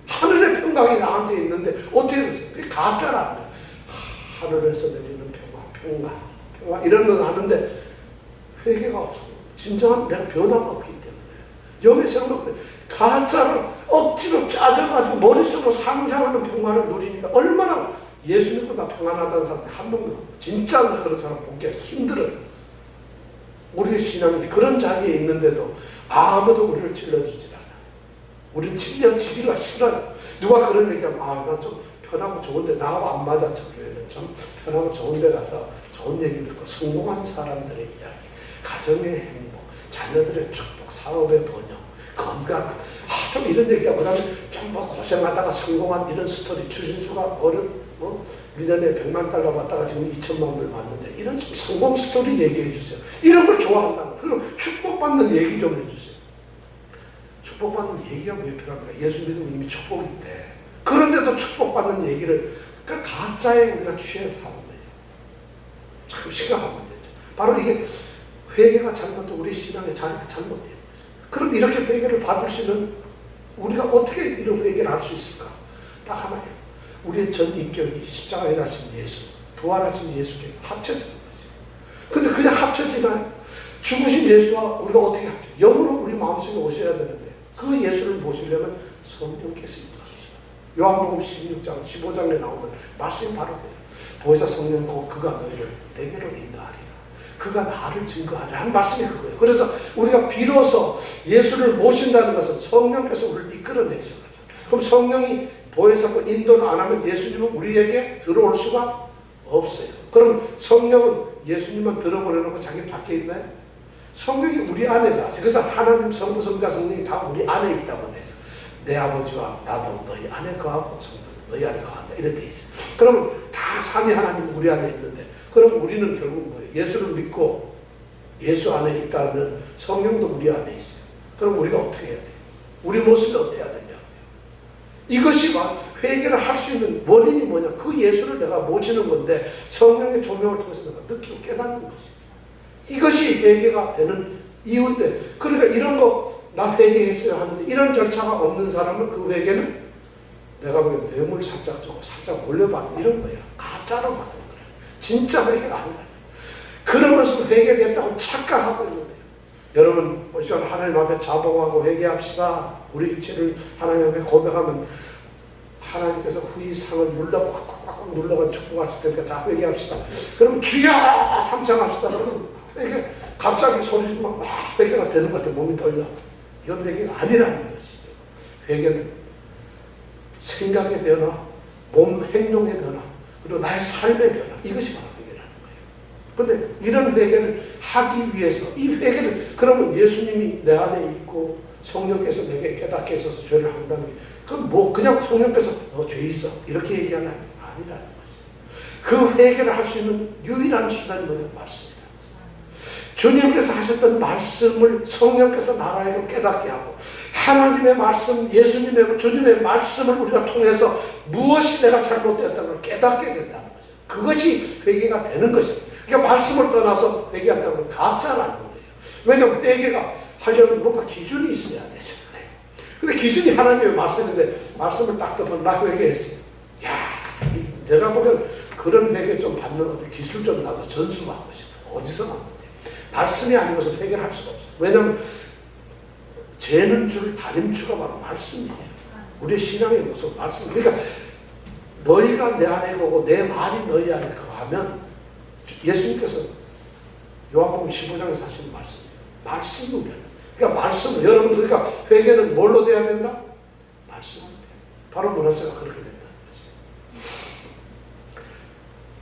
하늘의 평강이 나한테 있는데 어떻게 그러세요? 이게 가짜라는 거예요. 하늘에서 내리는 평강 이런 건 아는데 회개가 없어요. 진정한 내가 변화가 없기 때문에 영의 생각 가짜로 억지로 짜져가지고 머릿속으로 상상하는 평화를 누리니까 얼마나 예수 믿고 나 평안하다는 사람 한 명도 없고 진짜 그런 사람 보기가 힘들어요. 우리의 신앙이 그런 자리에 있는데도 아무도 우리를 찔러주지 않아요. 우리는 찔려지기가 싫어요. 누가 그런 얘기하면 나 좀 편하고 좋은데 나하고 안 맞아. 저 교회는 좀 편하고 좋은데 가서 좋은 얘기 듣고 성공한 사람들의 이야기, 가정의 행복, 자녀들의 축복, 사업의 번영, 건강 좀 이런 얘기하고 그다음에 좀 뭐 고생하다가 성공한 이런 스토리 추신수가 1년에 100만 달러 받다가 지금 2천만 불 받는데 이런 좀 성공 스토리 얘기해 주세요. 이런 걸 좋아한다고. 그럼 축복받는 얘기 좀 해주세요. 축복받는 얘기가 왜 필요합니까? 예수 믿으면 이미 축복인데 그런데도 축복받는 얘기를 그러니까 가짜에 우리가 취해서 사는 거예요. 참 심각한 문제죠. 바로 이게 회개가 잘못된 우리 신앙의 자리가 잘못된 거죠. 그럼 이렇게 회개를 받을 수 있는 우리가 어떻게 이런 회개를 할 수 있을까? 딱 하나예요. 우리의 전 인격이 십자가에 달린 예수, 부활하신 예수께 합쳐지는 거죠. 근데 그냥 합쳐지나요? 죽으신 예수와 우리가 어떻게 합쳐? 영으로 우리 마음속에 오셔야 되는데 그 예수를 보시려면 성령께서 인도하시죠. 요한복음 16장, 15장에 나오는 말씀이 바로 그래요. 보혜사 성령 곧 그가 너희를 내게로 인도하리라. 그가 나를 증거하리라 하는 말씀이 그거예요. 그래서 우리가 비로소 예수를 모신다는 것은 성령께서 우리를 이끌어내셔 가지고 그럼 성령이 보혜사고 인도를 안 하면 예수님은 우리에게 들어올 수가 없어요. 그럼 성령은 예수님만 들어보내놓고 자기 밖에 있나요? 성령이 우리 안에 들어왔어요. 그래서 하나님 성부 성자 성령이 다 우리 안에 있다고 돼서 내 아버지와 나도 너희 안에 거하고 성령도 너희 안에 거한다 이렇게 돼 있어요. 그러면 다 삼위 하나님 우리 안에 있는데 그럼 우리는 결국 뭐예요? 예수를 믿고 예수 안에 있다는 성령도 우리 안에 있어요. 그럼 우리가 어떻게 해야 돼요? 우리 모습이 어떻게 해야 되냐? 이것이 회개를 할 수 있는 원인이 뭐냐? 그 예수를 내가 모시는 건데 성령의 조명을 통해서 내가 느끼고 깨닫는 것이죠. 이것이 회개가 되는 이유인데, 그러니까 이런 거 나 회개했어야 하는데 이런 절차가 없는 사람은 그 회개는 내가 보기엔 뇌물 살짝 주고 살짝 올려받은 이런 거예요. 가짜로 받은 거예요. 진짜 회개가 아니라. 그러면서 회개됐다고 착각하고 있는 거예요. 여러분, 시간 하나님 앞에 자복하고 회개합시다. 우리 죄를 하나님 앞에 고백하면 하나님께서 후이상을 꽉꽉 눌러가 축복하실 테니까 자 회개합시다. 그러면 주여 삼창합시다. 그러면 회개 갑자기 소리 막 회개가 되는 것 같아. 몸이 떨려. 이건 회개가 아니라는 것이죠. 회개는 생각의 변화, 몸 행동의 변화, 그리고 나의 삶의 변화, 이것이 바로 회개라는 거예요. 그런데 이런 회개를 하기 위해서 이 회개를, 그러면 예수님이 내 안에 있고 성령께서 내게 깨닫게 해서 죄를 한다는 게, 그건 뭐 그냥 성령께서 너 죄 있어 이렇게 얘기하는 아니라는 것이죠. 그 회개를 할 수 있는 유일한 수단이 뭐냐면 말씀이다. 주님께서 하셨던 말씀을 성령께서 나라에 깨닫게 하고, 하나님의 말씀, 예수님의, 주님의 말씀을 우리가 통해서 무엇이 내가 잘못되었다는 걸 깨닫게 된다는 거죠. 그것이 회개가 되는 것입니다. 그러니까 말씀을 떠나서 회개한다는 건 가짜라는 거예요. 왜냐하면 회개가 하려면 뭔가 기준이 있어야 되잖아요. 근데 기준이 하나님의 말씀인데, 말씀을 딱 듣면 나 회개했어요. 야, 내가 보기엔 그런 회개 좀 받는 어떤 기술 좀 나도 전수받고 싶어. 어디서 나오는데. 말씀이 아닌 것은 회개를 할 수가 없어요. 왜냐하면 죄는 줄 다림추가 바로 말씀이에요. 우리의 신앙의 모습 말씀. 그러니까 너희가 내 안에 거고 내 말이 너희 안에 거하면, 예수님께서 요한복음 15장에서 하시는 말씀이에요. 말씀으로. 그러니까 말씀, 여러분, 그러니까 회개는 뭘로 돼야 된다? 말씀으로 돼요. 바로 므낫세가 그렇게 된다는 거죠.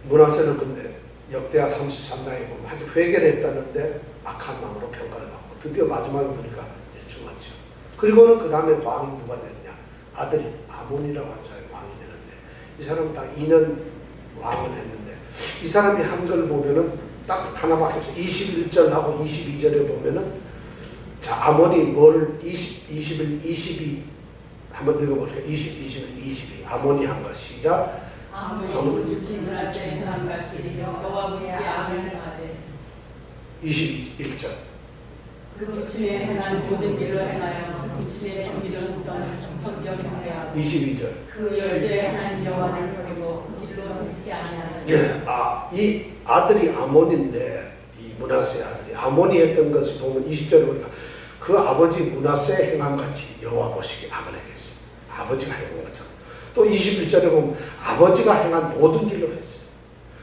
므낫세는 근데 역대하 33장에 보면 아주 회개를 했다는데 악한 마음으로 평가를 받고 드디어 마지막에 보니까 이제 죽었죠. 그리고는 그 다음에 왕이 누가 되느냐? 아들이 아몬이라고 하는 사람이 왕이 되는데, 이 사람은 딱 2년 왕을 했는데, 이 사람이 한 걸 보면은 딱 하나밖에 없어요. 21절하고 22절에 보면은, 자, 아몬이 뭐를 21, 22 한번 읽어볼게요. 21, 22 아몬이 한 것 시작. 아몬이 므낫세에 행한 것이 여호와 보시기에 악을 행하되 21절. 그 친에 행한 모든 일을 행하여 그 친의 정의로운 성을 성경하여 22절. 그 열조에 행한 여호와를 버리고 그 길로 행치 아니하는. 예, 이 아들이 아몬인데, 이 므낫세의 아들이 아몬이 했던 것을 보면 20절에 보니까 그 아버지 므낫세에 행한 같이 여호와 보시기에 악을 행했어요. 아버지가 행한 것처럼. 또 21절에 보면 아버지가 행한 모든 길로 했어요.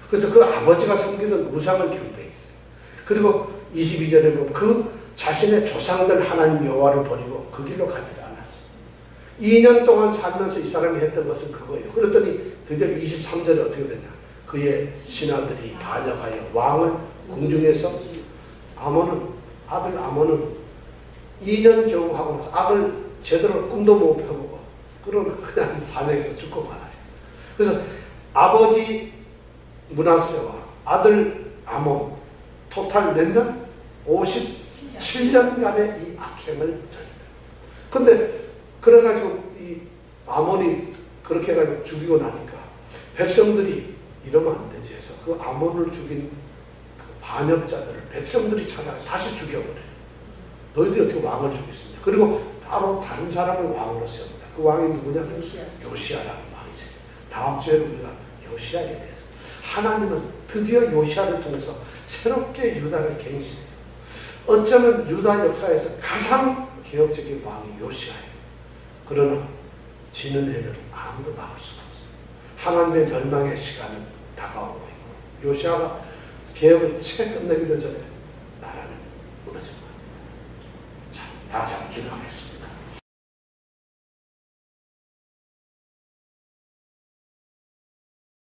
그래서 그 아버지가 섬기던 우상을 경배했어요. 그리고 22절에 보면 그 자신의 조상들 하나님 여호와를 버리고 그 길로 가지 않았어요. 2년 동안 살면서 이 사람이 했던 것은 그거예요. 그랬더니 드디어 23절에 어떻게 되냐? 그의 신하들이 반역하여 왕을 궁중에서, 아들 아몬은 2년 겨우 하고 나서 악을 제대로 꿈도 못 펴보고 그러나 그냥 반역해서 죽고 말아요. 그래서 아버지 므낫세와 아들 아몬 토탈 몇 년? 57년간의 이 악행을 저질러요. 근데 그래가지고 이 아몬이 그렇게 해가지고 죽이고 나니까 백성들이 이러면 안 되지 해서 그 아몬을 죽인 그 반역자들을 백성들이 찾아가 다시 죽여버려요. 너희들이 어떻게 왕을 죽였느냐. 그리고 따로 다른 사람을 왕으로 세웁니다. 그 왕이 누구냐? 요시아라는 왕이세요. 다음 주에 우리가 요시아에 대해서, 하나님은 드디어 요시아를 통해서 새롭게 유다를 갱신해요. 어쩌면 유다 역사에서 가장 개혁적인 왕이 요시아예요. 그러나 지는 해는 아무도 막을 수가 없어요. 하나님의 멸망의 시간은 다가오고 있고, 요시아가 개혁을 채 끝내기도 전에 나라는 무너진 겁니다. 자, 다 같이 한번 기도하겠습니다.